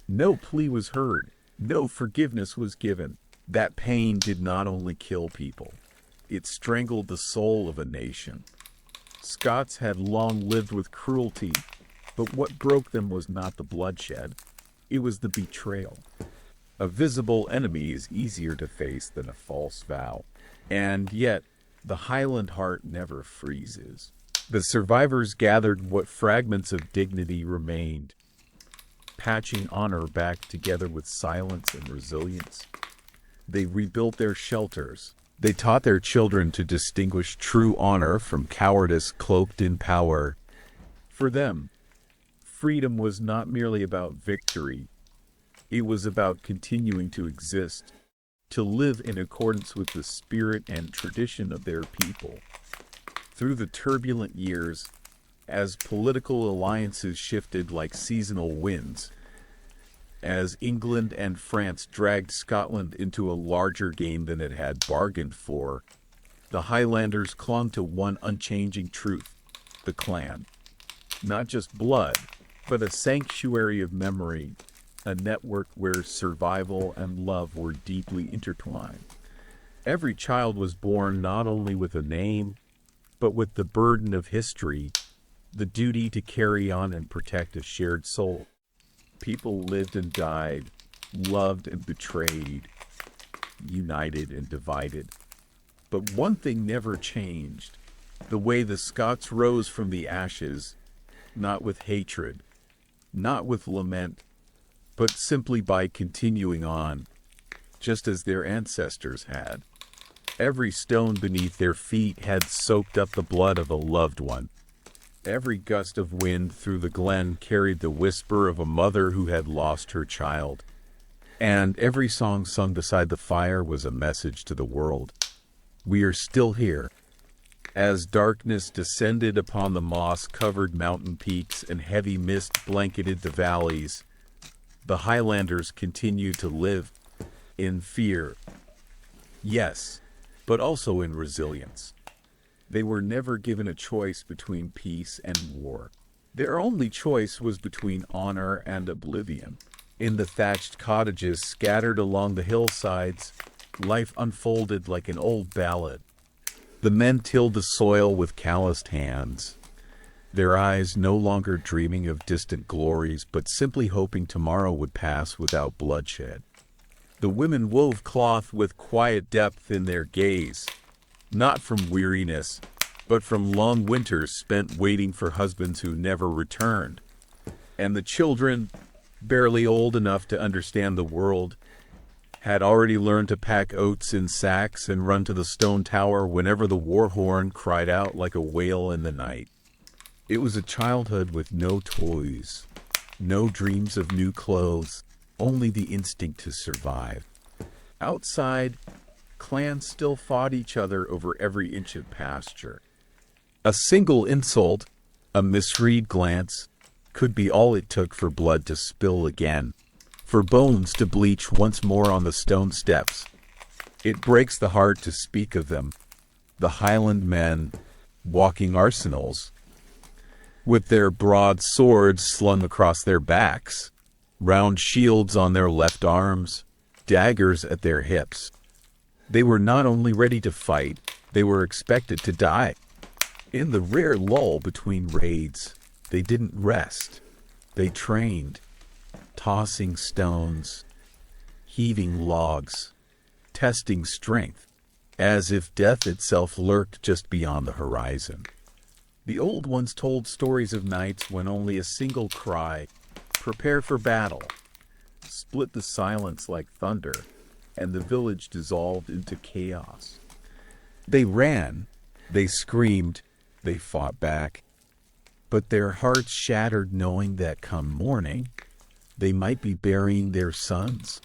No plea was heard, no forgiveness was given. That pain did not only kill people, it strangled the soul of a nation. Scots had long lived with cruelty, but what broke them was not the bloodshed, it was the betrayal. A visible enemy is easier to face than a false vow, and yet the Highland heart never freezes. The survivors gathered what fragments of dignity remained, patching honor back together with silence and resilience. They rebuilt their shelters. They taught their children to distinguish true honor from cowardice cloaked in power. For them, freedom was not merely about victory. It was about continuing to exist, to live in accordance with the spirit and tradition of their people. Through the turbulent years, as political alliances shifted like seasonal winds, as England and France dragged Scotland into a larger game than it had bargained for, the Highlanders clung to one unchanging truth: the clan. Not just blood, but a sanctuary of memory, a network where survival and love were deeply intertwined. Every child was born not only with a name, but with the burden of history, the duty to carry on and protect a shared soul. People lived and died, loved and betrayed, united and divided. But one thing never changed: the way the Scots rose from the ashes, not with hatred, not with lament, but simply by continuing on, just as their ancestors had. Every stone beneath their feet had soaked up the blood of a loved one. Every gust of wind through the glen carried the whisper of a mother who had lost her child. And every song sung beside the fire was a message to the world. We are still here. As darkness descended upon the moss-covered mountain peaks and heavy mist blanketed the valleys, the Highlanders continued to live in fear. Yes, but also in resilience. They were never given a choice between peace and war. Their only choice was between honor and oblivion. In the thatched cottages scattered along the hillsides, life unfolded like an old ballad. The men tilled the soil with calloused hands, their eyes no longer dreaming of distant glories, but simply hoping tomorrow would pass without bloodshed. The women wove cloth with quiet depth in their gaze, not from weariness, but from long winters spent waiting for husbands who never returned. And the children, barely old enough to understand the world, had already learned to pack oats in sacks and run to the stone tower whenever the war horn cried out like a wail in the night. It was a childhood with no toys, no dreams of new clothes, only the instinct to survive. Outside, clans still fought each other over every inch of pasture. A single insult, a misread glance, could be all it took for blood to spill again, for bones to bleach once more on the stone steps. It breaks the heart to speak of them, the Highland men, walking arsenals, with their broad swords slung across their backs, round shields on their left arms, daggers at their hips. They were not only ready to fight, they were expected to die. In the rare lull between raids, they didn't rest. They trained, tossing stones, heaving logs, testing strength, as if death itself lurked just beyond the horizon. The old ones told stories of nights when only a single cry, "Prepare for battle," split the silence like thunder, and the village dissolved into chaos. They ran, they screamed, they fought back, but their hearts shattered knowing that come morning, they might be burying their sons,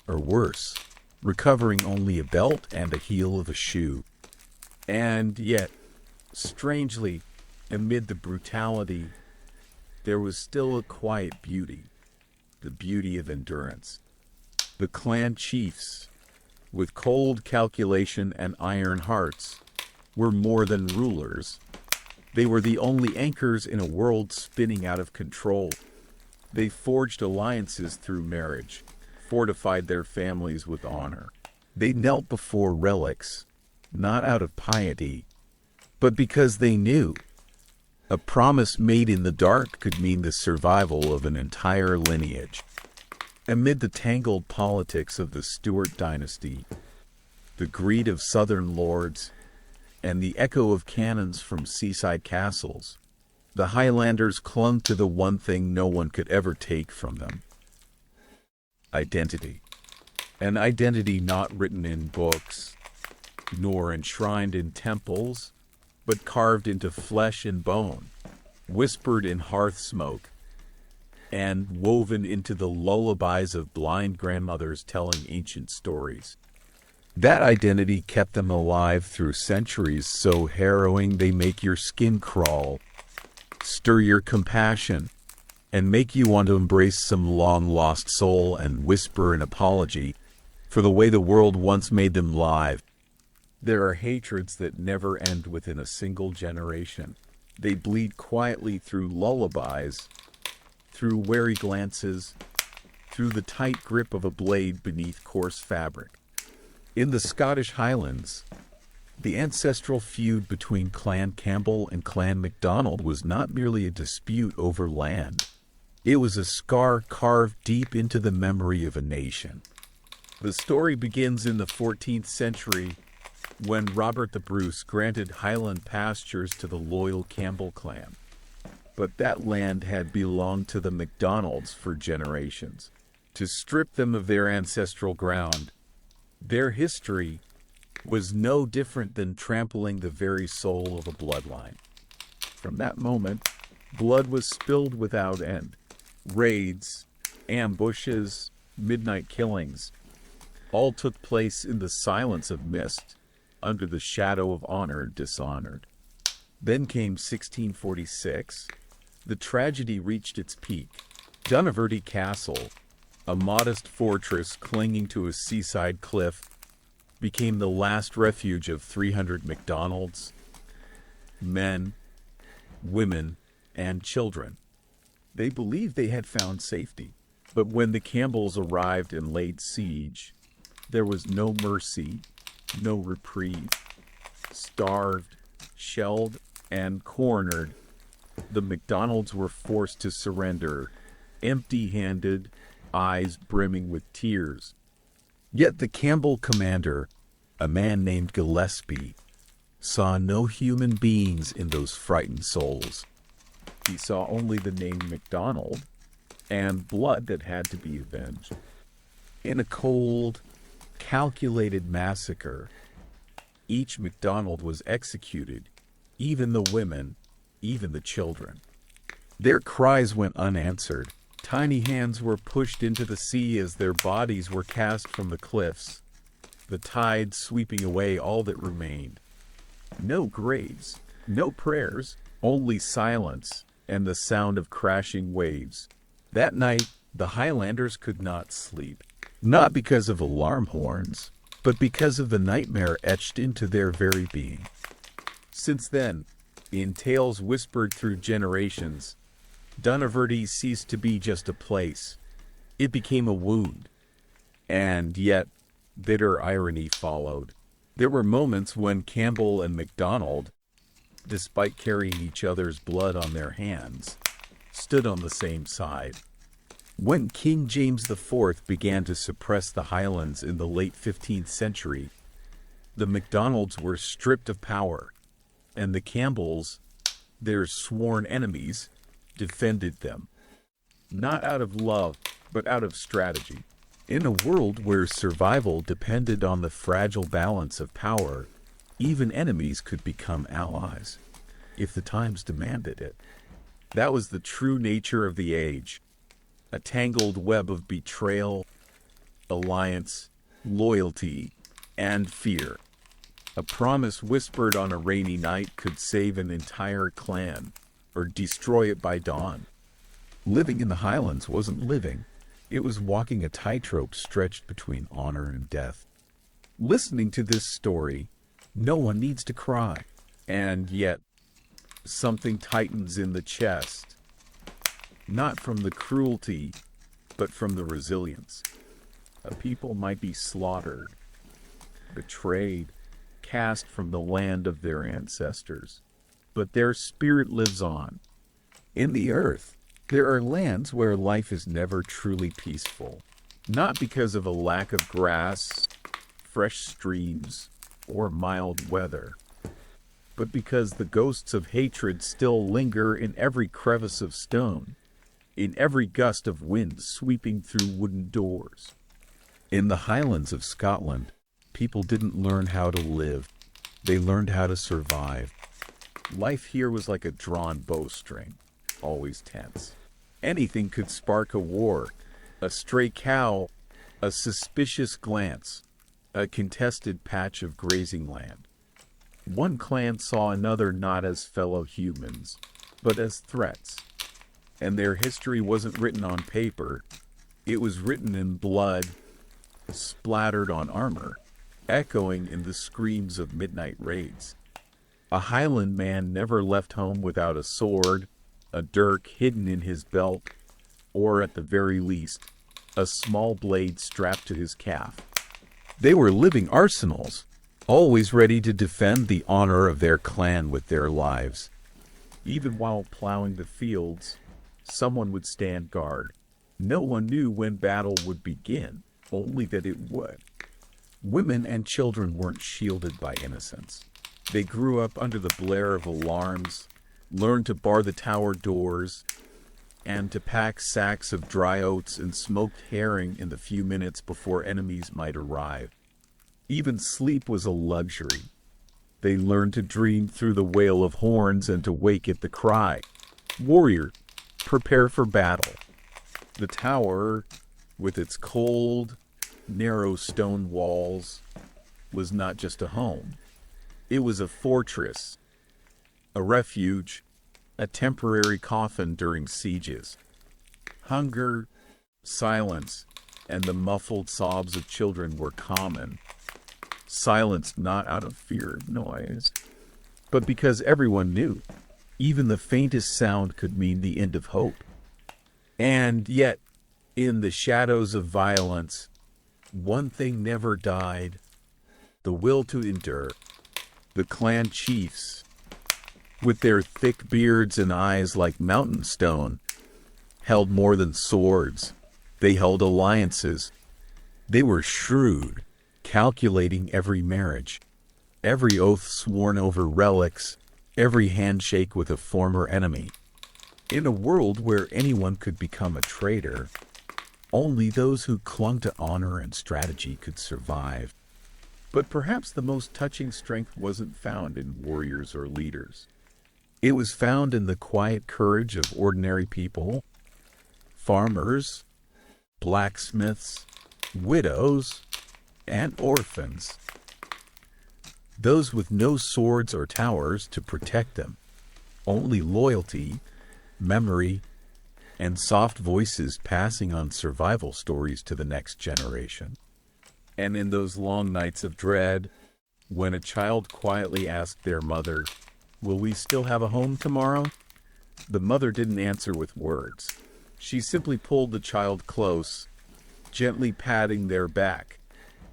or worse, recovering only a belt and a heel of a shoe. And yet, strangely, amid the brutality, there was still a quiet beauty, the beauty of endurance. The clan chiefs, with cold calculation and iron hearts, were more than rulers. They were the only anchors in a world spinning out of control. They forged alliances through marriage, fortified their families with honor. They knelt before relics, not out of piety, but because they knew a promise made in the dark could mean the survival of an entire lineage. Amid the tangled politics of the Stuart dynasty, the greed of southern lords, and the echo of cannons from seaside castles, the Highlanders clung to the one thing no one could ever take from them: identity. An identity not written in books, nor enshrined in temples, but carved into flesh and bone, whispered in hearth smoke, and woven into the lullabies of blind grandmothers telling ancient stories. That identity kept them alive through centuries so harrowing they make your skin crawl, stir your compassion, and make you want to embrace some long-lost soul and whisper an apology for the way the world once made them live. There are hatreds that never end within a single generation. They bleed quietly through lullabies, through wary glances, through the tight grip of a blade beneath coarse fabric. In the Scottish Highlands, the ancestral feud between Clan Campbell and Clan MacDonald was not merely a dispute over land. It was a scar carved deep into the memory of a nation. The story begins in the 14th century when Robert the Bruce granted Highland pastures to the loyal Campbell clan. But that land had belonged to the MacDonalds for generations. To strip them of their ancestral ground, their history was no different than trampling the very soul of a bloodline. From that moment, blood was spilled without end. Raids, ambushes, midnight killings, all took place in the silence of mist, under the shadow of honor dishonored. Then came 1646. The tragedy reached its peak. Dunaverty Castle, a modest fortress clinging to a seaside cliff, became the last refuge of 300 MacDonalds, men, women, and children. They believed they had found safety. But when the Campbells arrived and laid siege, there was no mercy, no reprieve. Starved, shelled, and cornered, the MacDonalds were forced to surrender, empty-handed, eyes brimming with tears. Yet the Campbell commander, a man named Gillespie, saw no human beings in those frightened souls. He saw only the name MacDonald and blood that had to be avenged. In a cold, calculated massacre, each MacDonald was executed, even the women, even the children. Their cries went unanswered. Tiny hands were pushed into the sea as their bodies were cast from the cliffs, the tide sweeping away all that remained. No graves, no prayers, only silence and the sound of crashing waves. That night, the Highlanders could not sleep, not because of alarm horns, but because of the nightmare etched into their very being. Since then, in tales whispered through generations, Dunaverty ceased to be just a place. It became a wound. And yet, bitter irony followed. There were moments when Campbell and MacDonald, despite carrying each other's blood on their hands, stood on the same side. When King James IV began to suppress the Highlands in the late 15th century, the MacDonalds were stripped of power, and the Campbells, their sworn enemies, defended them, not out of love, but out of strategy. In a world where survival depended on the fragile balance of power, even enemies could become allies, if the times demanded it. That was the true nature of the age, a tangled web of betrayal, alliance, loyalty, and fear. A promise whispered on a rainy night could save an entire clan, or destroy it by dawn. Living in the Highlands wasn't living. It was walking a tightrope stretched between honor and death. Listening to this story, no one needs to cry. And yet, something tightens in the chest. Not from the cruelty, but from the resilience. A people might be slaughtered, betrayed, cast from the land of their ancestors, but their spirit lives on. In the earth, there are lands where life is never truly peaceful, not because of a lack of grass, fresh streams, or mild weather, but because the ghosts of hatred still linger in every crevice of stone, in every gust of wind sweeping through wooden doors. In the Highlands of Scotland, people didn't learn how to live. They learned how to survive. Life here was like a drawn bowstring, always tense. Anything could spark a war. A stray cow, a suspicious glance, a contested patch of grazing land. One clan saw another not as fellow humans, but as threats. And their history wasn't written on paper. It was written in blood, splattered on armor, echoing in the screams of midnight raids. A Highland man never left home without a sword, a dirk hidden in his belt, or at the very least, a small blade strapped to his calf. They were living arsenals, always ready to defend the honor of their clan with their lives. Even while plowing the fields, someone would stand guard. No one knew when battle would begin, only that it would. Women and children weren't shielded by innocence. They grew up under the blare of alarms, learned to bar the tower doors, and to pack sacks of dry oats and smoked herring in the few minutes before enemies might arrive. Even sleep was a luxury. They learned to dream through the wail of horns and to wake at the cry, "Warrior, prepare for battle." The tower, with its cold, narrow stone walls, was not just a home. It was a fortress, a refuge, a temporary coffin during sieges. Hunger, silence, and the muffled sobs of children were common. Silence not out of fear of noise, but because everyone knew. Even the faintest sound could mean the end of hope. And yet, in the shadows of violence, one thing never died: the will to endure. The clan chiefs, with their thick beards and eyes like mountain stone, held more than swords. They held alliances. They were shrewd, calculating every marriage, every oath sworn over relics, every handshake with a former enemy. In a world where anyone could become a traitor, only those who clung to honor and strategy could survive. But perhaps the most touching strength wasn't found in warriors or leaders. It was found in the quiet courage of ordinary people: farmers, blacksmiths, widows, and orphans. Those with no swords or towers to protect them, only loyalty, memory, and soft voices passing on survival stories to the next generation. And in those long nights of dread, when a child quietly asked their mother, "Will we still have a home tomorrow?" the mother didn't answer with words. She simply pulled the child close, gently patting their back,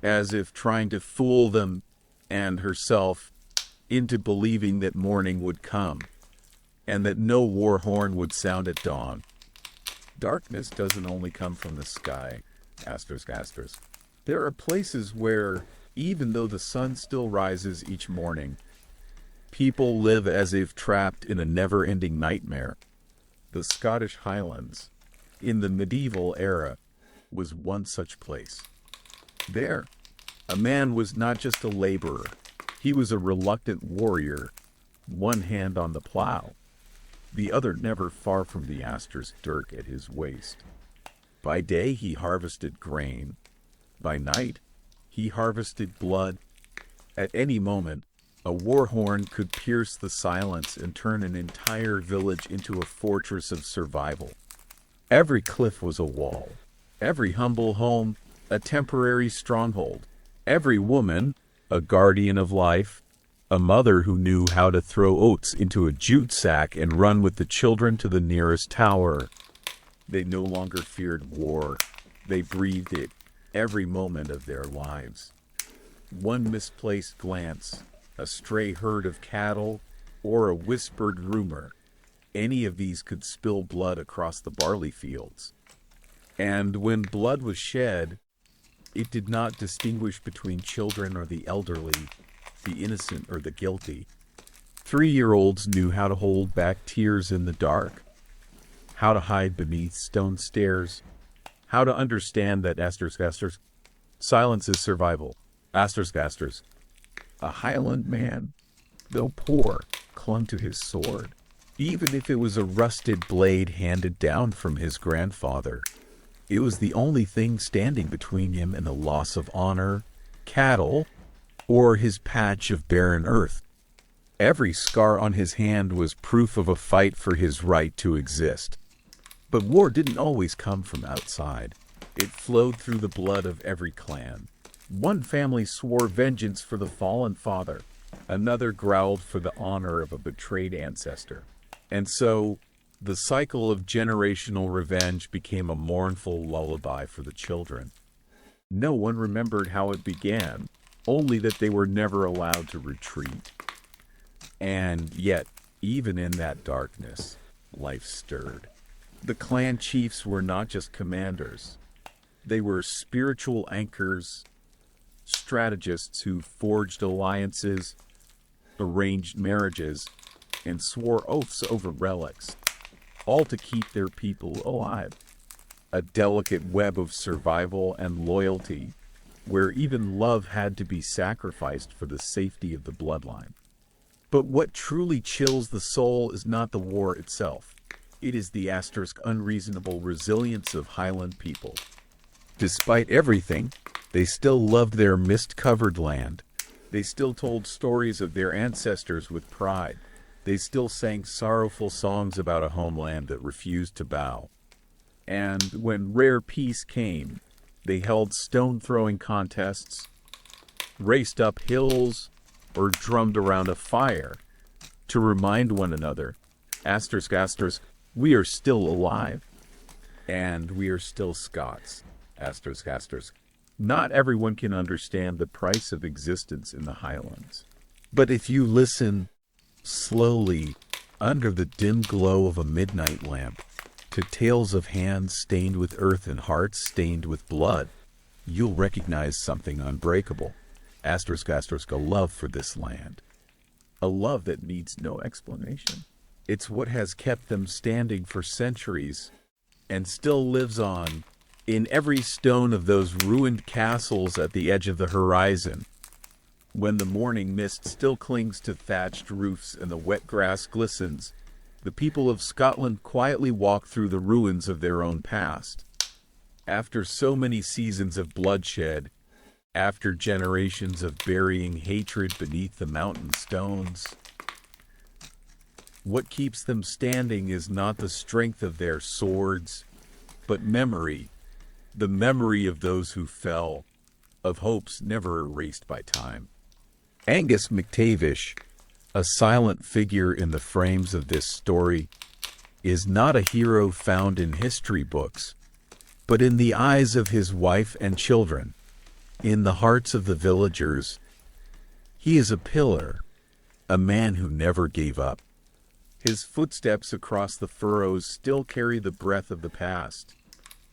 as if trying to fool them and herself into believing that morning would come, and that no war horn would sound at dawn. Darkness doesn't only come from the sky. Asterisk, asterisk. There are places where, even though the sun still rises each morning, people live as if trapped in a never-ending nightmare. The Scottish Highlands, in the medieval era, was one such place. There, a man was not just a laborer. He was a reluctant warrior, one hand on the plow, the other never far from the asterisk dirk at his waist. By day he harvested grain. By night he harvested blood. At any moment, a war horn could pierce the silence and turn an entire village into a fortress of survival. Every cliff was a wall. Every humble home, a temporary stronghold. Every woman, a guardian of life. A mother who knew how to throw oats into a jute sack and run with the children to the nearest tower. They no longer feared war. They breathed it every moment of their lives. One misplaced glance, a stray herd of cattle, or a whispered rumor, any of these could spill blood across the barley fields. And when blood was shed, it did not distinguish between children or the elderly, the innocent or the guilty. 3-year-olds knew how to hold back tears in the dark, how to hide beneath stone stairs, how to understand that asterisk, asterisk, silence is survival. Asterisk, asterisk. A Highland man, though poor, clung to his sword, even if it was a rusted blade handed down from his grandfather. It was the only thing standing between him and the loss of honor, cattle, or his patch of barren earth. Every scar on his hand was proof of a fight for his right to exist. But war didn't always come from outside. It flowed through the blood of every clan. One family swore vengeance for the fallen father. Another growled for the honor of a betrayed ancestor. And so, The cycle of generational revenge became a mournful lullaby for the children. No one remembered how it began, only that they were never allowed to retreat. And yet, even in that darkness, life stirred. The clan chiefs were not just commanders. They were spiritual anchors, strategists who forged alliances, arranged marriages, and swore oaths over relics, all to keep their people alive. A delicate web of survival and loyalty, where even love had to be sacrificed for the safety of the bloodline. But what truly chills the soul is not the war itself. It is the unreasonable resilience of Highland people. Despite everything, they still loved their mist-covered land. They still told stories of their ancestors with pride. They still sang sorrowful songs about a homeland that refused to bow. And when rare peace came, they held stone-throwing contests, raced up hills, or drummed around a fire to remind one another, asterisk, we are still alive, and we are still Scots, asterisk. Not everyone can understand the price of existence in the Highlands. But if you listen slowly, under the dim glow of a midnight lamp, to tales of hands stained with earth and hearts stained with blood, you'll recognize something unbreakable. Asterisk, a love for this land. A love that needs no explanation. It's what has kept them standing for centuries and still lives on in every stone of those ruined castles at the edge of the horizon. When the morning mist still clings to thatched roofs and the wet grass glistens, the people of Scotland quietly walk through the ruins of their own past. After so many seasons of bloodshed, after generations of burying hatred beneath the mountain stones, what keeps them standing is not the strength of their swords, but memory, the memory of those who fell, of hopes never erased by time. Angus MacTavish, a silent figure in the frames of this story, is not a hero found in history books, but in the eyes of his wife and children, in the hearts of the villagers. He is a pillar, a man who never gave up. His footsteps across the furrows still carry the breath of the past,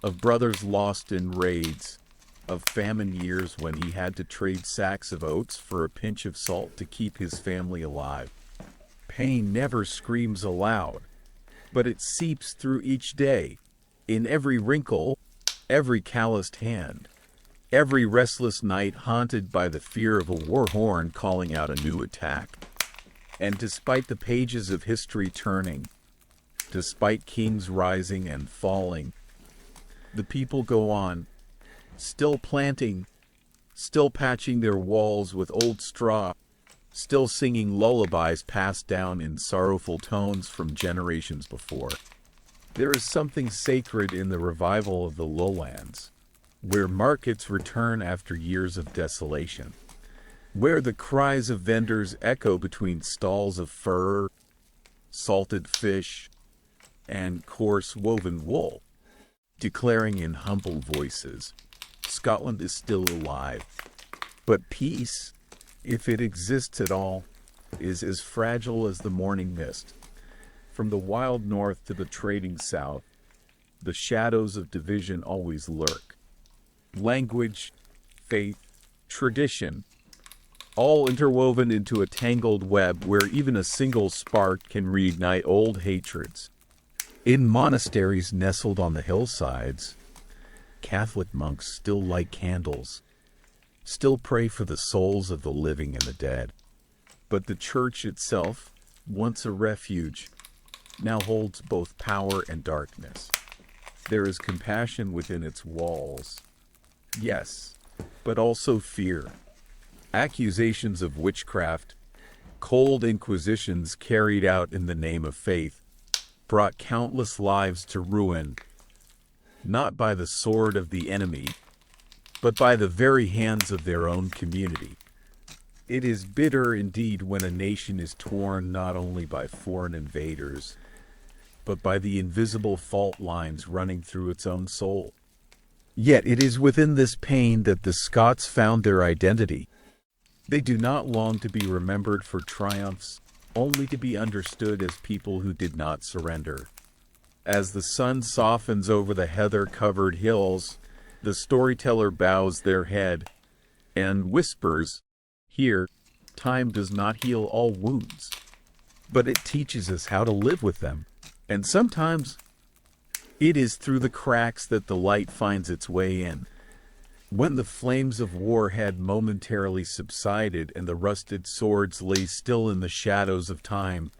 of brothers lost in raids, of famine years when he had to trade sacks of oats for a pinch of salt to keep his family alive. Pain never screams aloud, but it seeps through each day, in every wrinkle, every calloused hand, every restless night haunted by the fear of a war horn calling out a new attack. And despite the pages of history turning, despite kings rising and falling, the people go on, still planting, still patching their walls with old straw, still singing lullabies passed down in sorrowful tones from generations before. There is something sacred in the revival of the lowlands, where markets return after years of desolation, where the cries of vendors echo between stalls of fur, salted fish, and coarse woven wool, declaring in humble voices, Scotland is still alive. But peace, if it exists at all, is as fragile as the morning mist. From the wild north to the trading south, the shadows of division always lurk. Language, faith, tradition, all interwoven into a tangled web where even a single spark can reignite old hatreds. In monasteries nestled on the hillsides, Catholic monks still light candles, still pray for the souls of the living and the dead. But the church itself, once a refuge, now holds both power and darkness. There is compassion within its walls, yes, but also fear. Accusations of witchcraft, cold inquisitions carried out in the name of faith, brought countless lives to ruin, not by the sword of the enemy, but by the very hands of their own community. It is bitter indeed when a nation is torn not only by foreign invaders, but by the invisible fault lines running through its own soul. Yet it is within this pain that the Scots found their identity. They do not long to be remembered for triumphs, only to be understood as people who did not surrender. As the sun softens over the heather-covered hills, the storyteller bows their head and whispers, "Here, time does not heal all wounds, but it teaches us how to live with them. And sometimes it is through the cracks that the light finds its way in." When the flames of war had momentarily subsided and the rusted swords lay still in the shadows of time,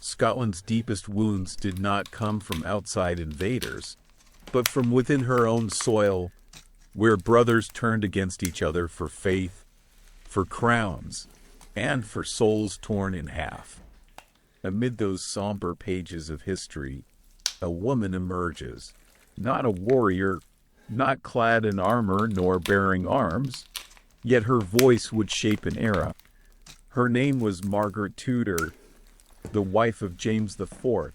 Scotland's deepest wounds did not come from outside invaders, but from within her own soil, where brothers turned against each other for faith, for crowns, and for souls torn in half. Amid those somber pages of history, a woman emerges, not a warrior, not clad in armor nor bearing arms, yet her voice would shape an era. Her name was Margaret Tudor, the wife of James IV,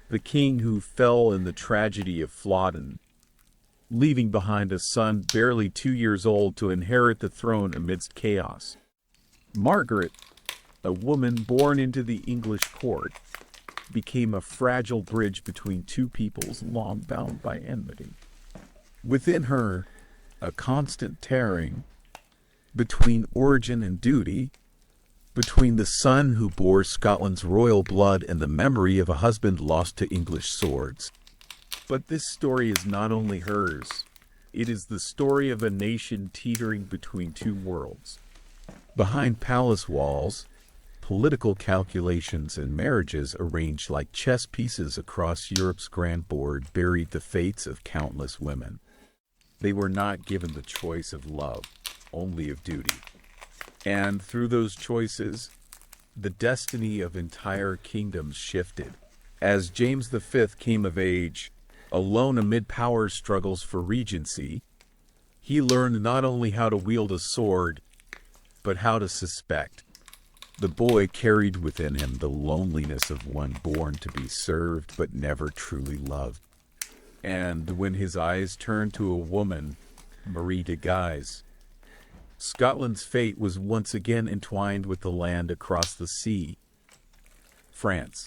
the king who fell in the tragedy of Flodden, leaving behind a son barely 2 years old to inherit the throne amidst chaos. Margaret, a woman born into the English court, became a fragile bridge between two peoples long bound by enmity. Within her, a constant tearing between origin and duty, between the son who bore Scotland's royal blood and the memory of a husband lost to English swords. But this story is not only hers, it is the story of a nation teetering between two worlds. Behind palace walls, political calculations and marriages arranged like chess pieces across Europe's grand board buried the fates of countless women. They were not given the choice of love, only of duty. And through those choices, the destiny of entire kingdoms shifted. As James V came of age, alone amid power struggles for regency, he learned not only how to wield a sword, but how to suspect. The boy carried within him the loneliness of one born to be served but never truly loved. And when his eyes turned to a woman, Marie de Guise, Scotland's fate was once again entwined with the land across the sea, France.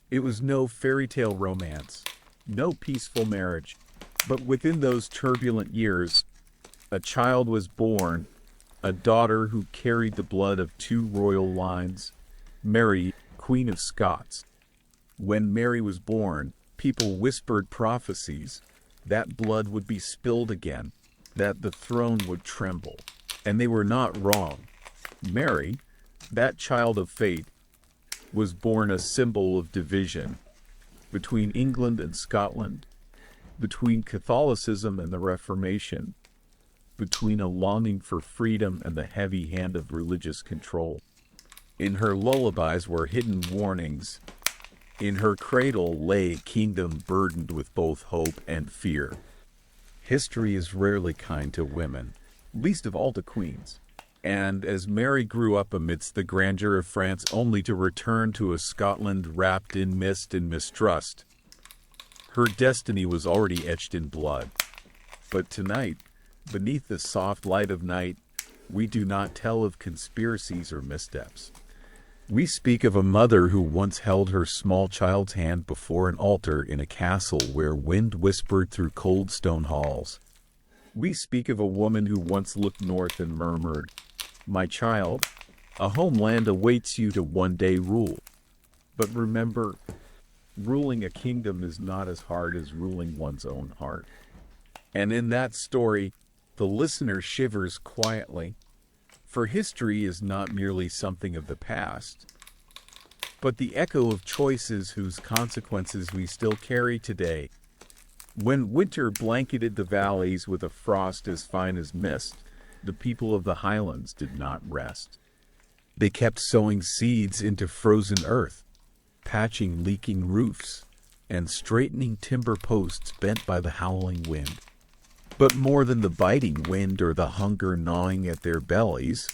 It was no fairy tale romance, no peaceful marriage, but within those turbulent years, a child was born, a daughter who carried the blood of two royal lines, Mary, Queen of Scots. When Mary was born, people whispered prophecies that blood would be spilled again, that the throne would tremble. And they were not wrong. Mary, that child of fate, was born a symbol of division between England and Scotland, between Catholicism and the Reformation, between a longing for freedom and the heavy hand of religious control. In her lullabies were hidden warnings. In her cradle lay a kingdom burdened with both hope and fear. History is rarely kind to women, least of all to queens. And as Mary grew up amidst the grandeur of France only to return to a Scotland wrapped in mist and mistrust, her destiny was already etched in blood. But tonight, beneath the soft light of night, we do not tell of conspiracies or missteps. We speak of a mother who once held her small child's hand before an altar in a castle where wind whispered through cold stone halls. We speak of a woman who once looked north and murmured, "My child, a homeland awaits you to one day rule." But remember, ruling a kingdom is not as hard as ruling one's own heart. And in that story, the listener shivers quietly, for history is not merely something of the past, but the echo of choices whose consequences we still carry today. When winter blanketed the valleys with a frost as fine as mist, the people of the highlands did not rest. They kept sowing seeds into frozen earth, patching leaking roofs, and straightening timber posts bent by the howling wind. But more than the biting wind or the hunger gnawing at their bellies,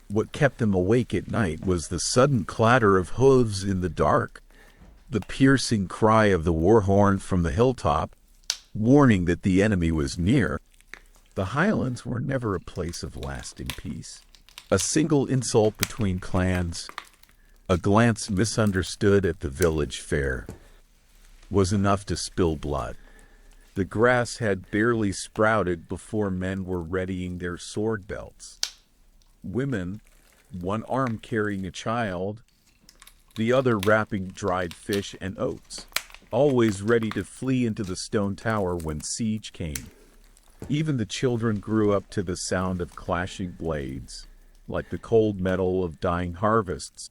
what kept them awake at night was the sudden clatter of hooves in the dark. the piercing cry of the war horn from the hilltop, warning that the enemy was near. The Highlands were never a place of lasting peace. A single insult between clans, a glance misunderstood at the village fair, was enough to spill blood. The grass had barely sprouted before men were readying their sword belts. Women, one arm carrying a child, the other wrapping dried fish and oats, always ready to flee into the stone tower when siege came. Even the children grew up to the sound of clashing blades, like the cold metal of dying harvests.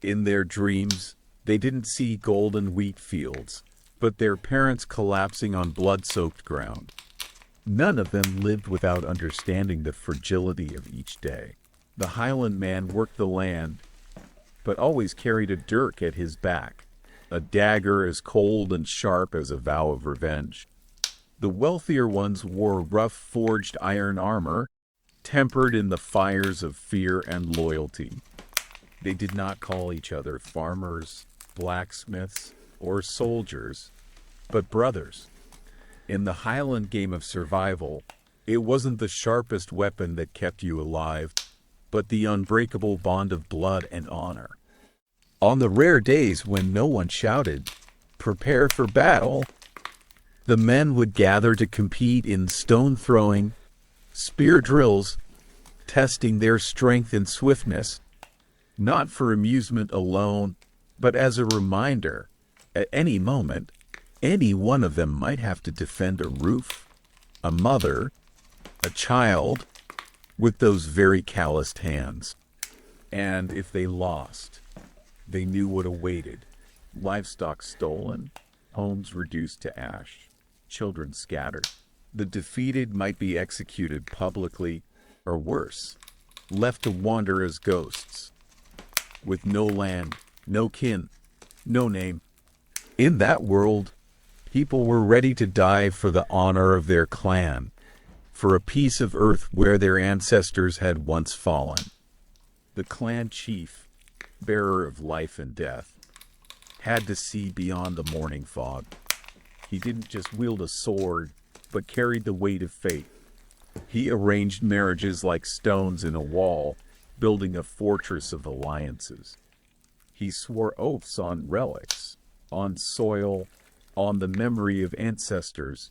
In their dreams, they didn't see golden wheat fields, but their parents collapsing on blood-soaked ground. None of them lived without understanding the fragility of each day. The Highland man worked the land, but always carried a dirk at his back, a dagger as cold and sharp as a vow of revenge. The wealthier ones wore rough forged iron armor, tempered in the fires of fear and loyalty. They did not call each other farmers, blacksmiths, or soldiers, but brothers. In the Highland game of survival, it wasn't the sharpest weapon that kept you alive, but the unbreakable bond of blood and honor. On the rare days when no one shouted, "Prepare for battle," the men would gather to compete in stone throwing, spear drills, testing their strength and swiftness, not for amusement alone, but as a reminder, at any moment, any one of them might have to defend a roof, a mother, a child, with those very calloused hands. And if they lost, they knew what awaited: livestock stolen, homes reduced to ash, children scattered. The defeated might be executed publicly, or worse, left to wander as ghosts, with no land, no kin, no name. In that world, people were ready to die for the honor of their clan, for a piece of earth where their ancestors had once fallen. The clan chief, bearer of life and death, had to see beyond the morning fog. He didn't just wield a sword, but carried the weight of fate. He arranged marriages like stones in a wall, building a fortress of alliances. He swore oaths on relics, on soil, on the memory of ancestors,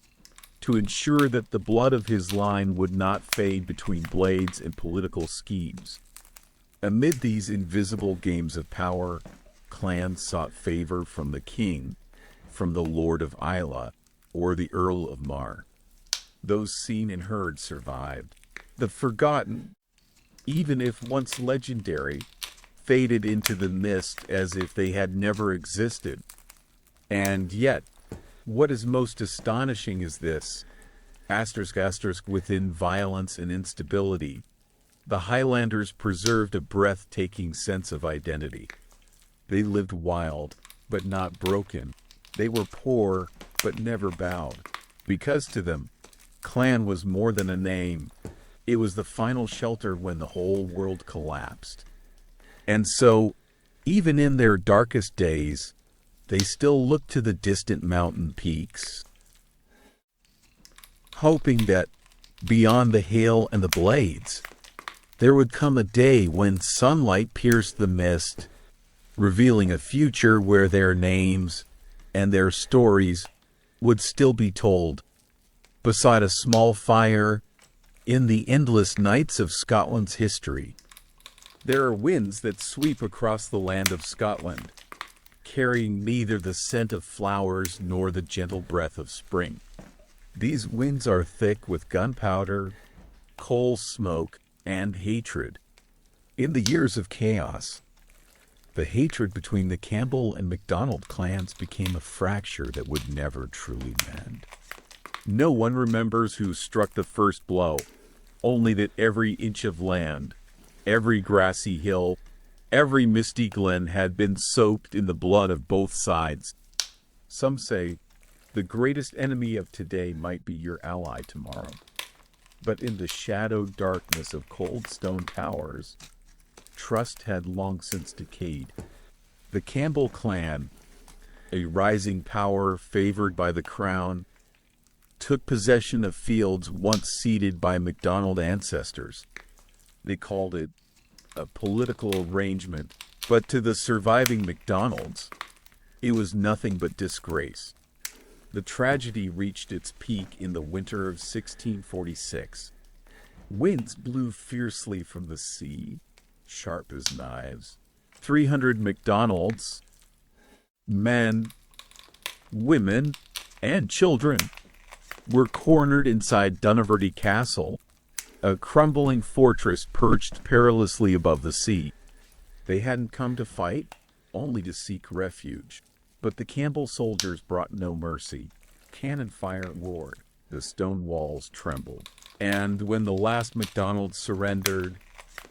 to ensure that the blood of his line would not fade between blades and political schemes. Amid these invisible games of power, clans sought favor from the king, from the Lord of Islay, or the Earl of Mar. Those seen and heard survived. The forgotten, even if once legendary, faded into the mist as if they had never existed. And yet, what is most astonishing is this: within violence and instability, the Highlanders preserved a breathtaking sense of identity. They lived wild, but not broken. They were poor, but never bowed. Because to them, clan was more than a name. It was the final shelter when the whole world collapsed. And so, even in their darkest days, they still looked to the distant mountain peaks, hoping that, beyond the hail and the blades, there would come a day when sunlight pierced the mist, revealing a future where their names and their stories would still be told, beside a small fire in the endless nights of Scotland's history. There are winds that sweep across the land of Scotland, carrying neither the scent of flowers nor the gentle breath of spring. These winds are thick with gunpowder, coal smoke, and hatred. In the years of chaos, the hatred between the Campbell and MacDonald clans became a fracture that would never truly mend. No one remembers who struck the first blow, only that every inch of land, every grassy hill, every misty glen had been soaked in the blood of both sides. Some say the greatest enemy of today might be your ally tomorrow. But in the shadowed darkness of cold stone towers, trust had long since decayed. The Campbell clan, A rising power favored by the crown took possession of fields once ceded by MacDonald ancestors. They called it a political arrangement, but to the surviving MacDonalds, it was nothing but disgrace. The tragedy reached its peak in the winter of 1646. Winds blew fiercely from the sea, sharp as knives. 300 MacDonalds, men, women, and children, were cornered inside Dunaverty Castle, a crumbling fortress perched perilously above the sea. They hadn't come to fight, only to seek refuge. But the Campbell soldiers brought no mercy. Cannon fire roared. The stone walls trembled. And when the last MacDonald surrendered,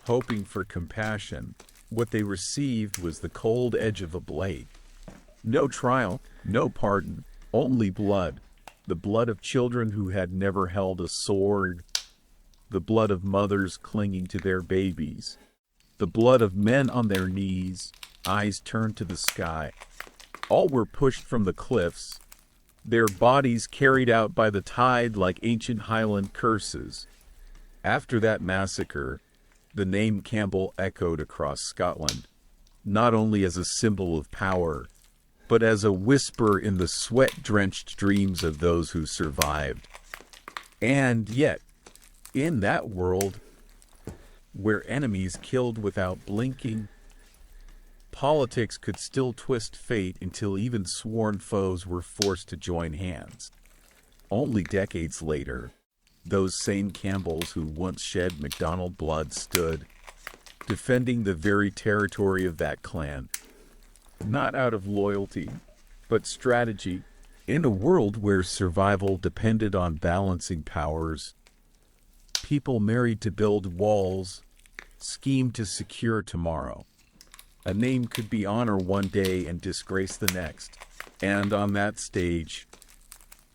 hoping for compassion, what they received was the cold edge of a blade. No trial, no pardon, only blood. The blood of children who had never held a sword. The blood of mothers clinging to their babies. The blood of men on their knees, eyes turned to the sky. All were pushed from the cliffs, their bodies carried out by the tide like ancient Highland curses. After that massacre, the name Campbell echoed across Scotland, not only as a symbol of power, but as a whisper in the sweat-drenched dreams of those who survived. And yet, in that world, where enemies killed without blinking, politics could still twist fate until even sworn foes were forced to join hands. Only decades later, those same Campbells who once shed MacDonald blood stood, defending the very territory of that clan, not out of loyalty, but strategy. In a world where survival depended on balancing powers, people married to build walls, schemed to secure tomorrow. A name could be honor one day and disgrace the next. And on that stage,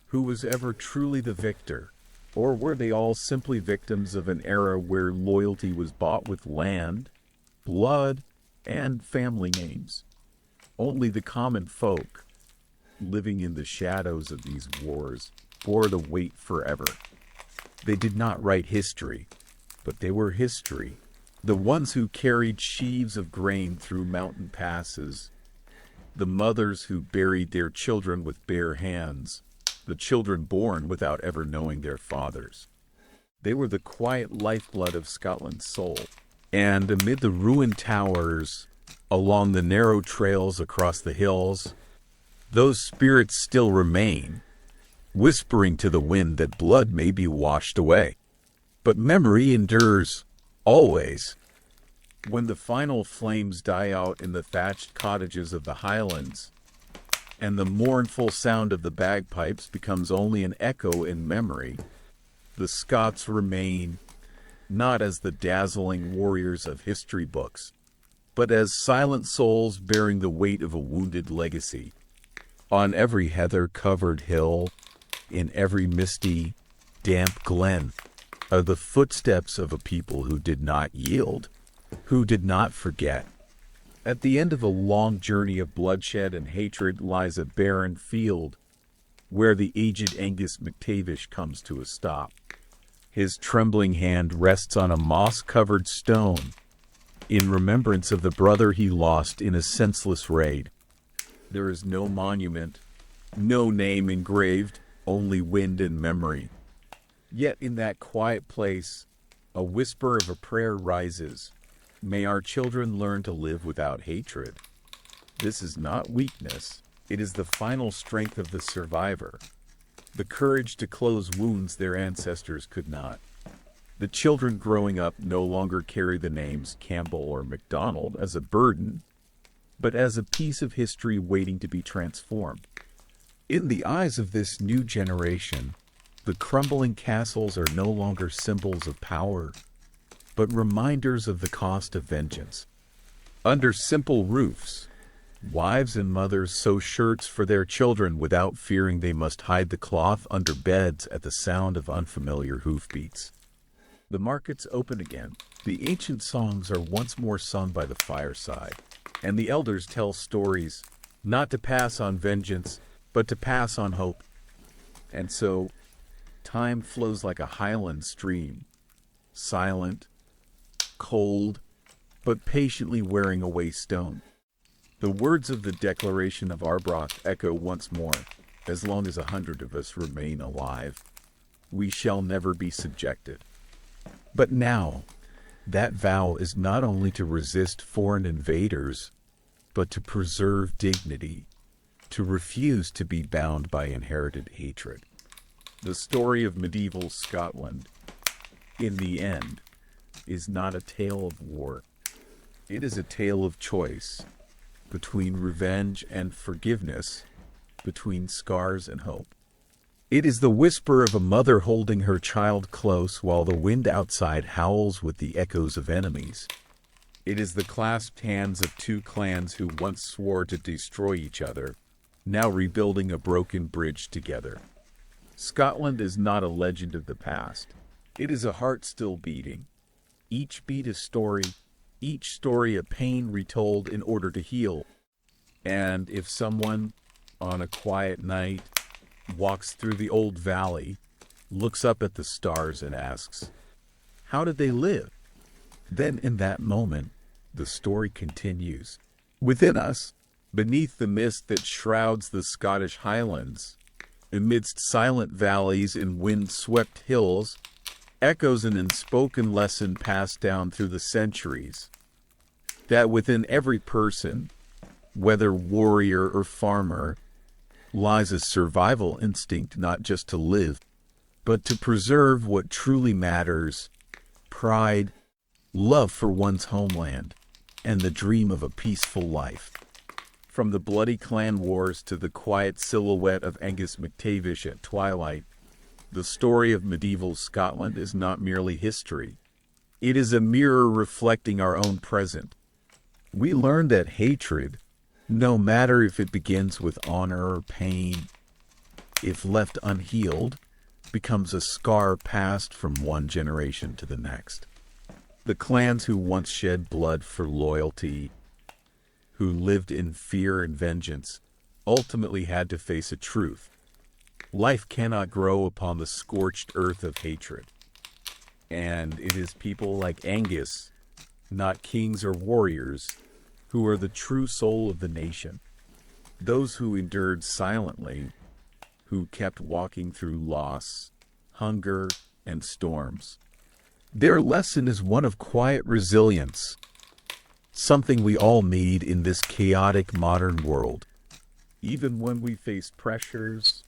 who was ever truly the victor? Or were they all simply victims of an era where loyalty was bought with land, blood, and family names? Only the common folk, living in the shadows of these wars, bore the weight forever. They did not write history, but they were history. The ones who carried sheaves of grain through mountain passes, the mothers who buried their children with bare hands, the children born without ever knowing their fathers. They were the quiet lifeblood of Scotland's soul. And amid the ruined towers, along the narrow trails across the hills, those spirits still remain, whispering to the wind that blood may be washed away. But memory endures. Always. When the final flames die out in the thatched cottages of the Highlands, and the mournful sound of the bagpipes becomes only an echo in memory, the Scots remain, not as the dazzling warriors of history books, but as silent souls bearing the weight of a wounded legacy. On every heather-covered hill, in every misty, damp glen, are the footsteps of a people who did not yield, who did not forget. At the end of a long journey of bloodshed and hatred lies a barren field, where the aged Angus MacTavish comes to a stop. His trembling hand rests on a moss-covered stone, in remembrance of the brother he lost in a senseless raid. There is no monument, no name engraved, only wind and memory. Yet in that quiet place, a whisper of a prayer rises. May our children learn to live without hatred. This is not weakness. It is the final strength of the survivor. The courage to close wounds their ancestors could not. The children growing up no longer carry the names Campbell or MacDonald as a burden, but as a piece of history waiting to be transformed. In the eyes of this new generation, the crumbling castles are no longer symbols of power, but reminders of the cost of vengeance. Under simple roofs, wives and mothers sew shirts for their children without fearing they must hide the cloth under beds at the sound of unfamiliar hoofbeats. The markets open again. The ancient songs are once more sung by the fireside, and the elders tell stories not to pass on vengeance, but to pass on hope. And so, time flows like a highland stream, silent, cold, but patiently wearing away stone. The words of the Declaration of Arbroath echo once more, as long as 100 of us remain alive, we shall never be subjected. But now, that vow is not only to resist foreign invaders, but to preserve dignity, to refuse to be bound by inherited hatred. The story of medieval Scotland, in the end, is not a tale of war. It is a tale of choice, between revenge and forgiveness, between scars and hope. It is the whisper of a mother holding her child close while the wind outside howls with the echoes of enemies. It is the clasped hands of two clans who once swore to destroy each other, now rebuilding a broken bridge together. Scotland is not a legend of the past. It is a heart still beating. Each beat a story, each story a pain retold in order to heal. And if someone, on a quiet night, walks through the old valley, looks up at the stars and asks, how did they live? Then in that moment, the story continues. Within us, beneath the mist that shrouds the Scottish Highlands, amidst silent valleys and wind-swept hills, echoes an unspoken lesson passed down through the centuries, that within every person, whether warrior or farmer, lies a survival instinct not just to live, but to preserve what truly matters: pride, love for one's homeland, and the dream of a peaceful life. From the bloody clan wars to the quiet silhouette of Angus MacTavish at twilight, the story of medieval Scotland is not merely history. It is a mirror reflecting our own present. We learn that hatred, no matter if it begins with honor or pain, if left unhealed, becomes a scar passed from one generation to the next. The clans who once shed blood for loyalty, who lived in fear and vengeance, ultimately had to face a truth. Life cannot grow upon the scorched earth of hatred. And it is people like Angus, not kings or warriors, who are the true soul of the nation. Those who endured silently, who kept walking through loss, hunger, and storms. Their lesson is one of quiet resilience, something we all need in this chaotic modern world. Even when we face pressures,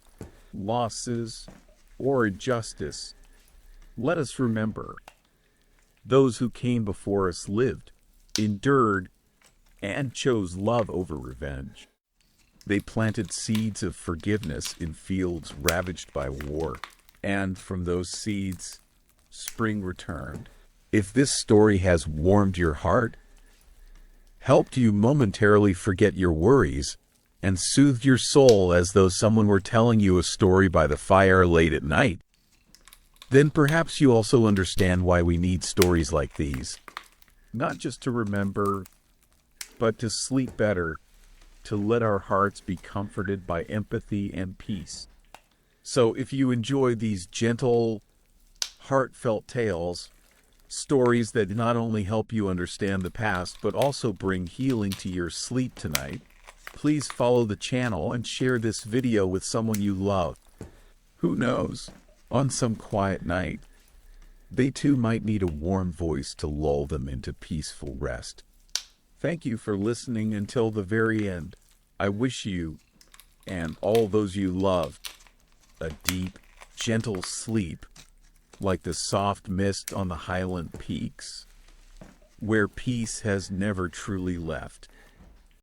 losses, or injustice, let us remember, those who came before us lived, endured, and chose love over revenge. They planted seeds of forgiveness in fields ravaged by war, and from those seeds, spring returned. If this story has warmed your heart, helped you momentarily forget your worries, and soothed your soul as though someone were telling you a story by the fire late at night, then perhaps you also understand why we need stories like these. Not just to remember, but to sleep better, to let our hearts be comforted by empathy and peace. So if you enjoy these gentle, heartfelt tales, stories that not only help you understand the past, but also bring healing to your sleep tonight, please follow the channel and share this video with someone you love. Who knows, on some quiet night, they too might need a warm voice to lull them into peaceful rest. Thank you for listening until the very end. I wish you, and all those you love, a deep, gentle sleep, like the soft mist on the Highland peaks, where peace has never truly left.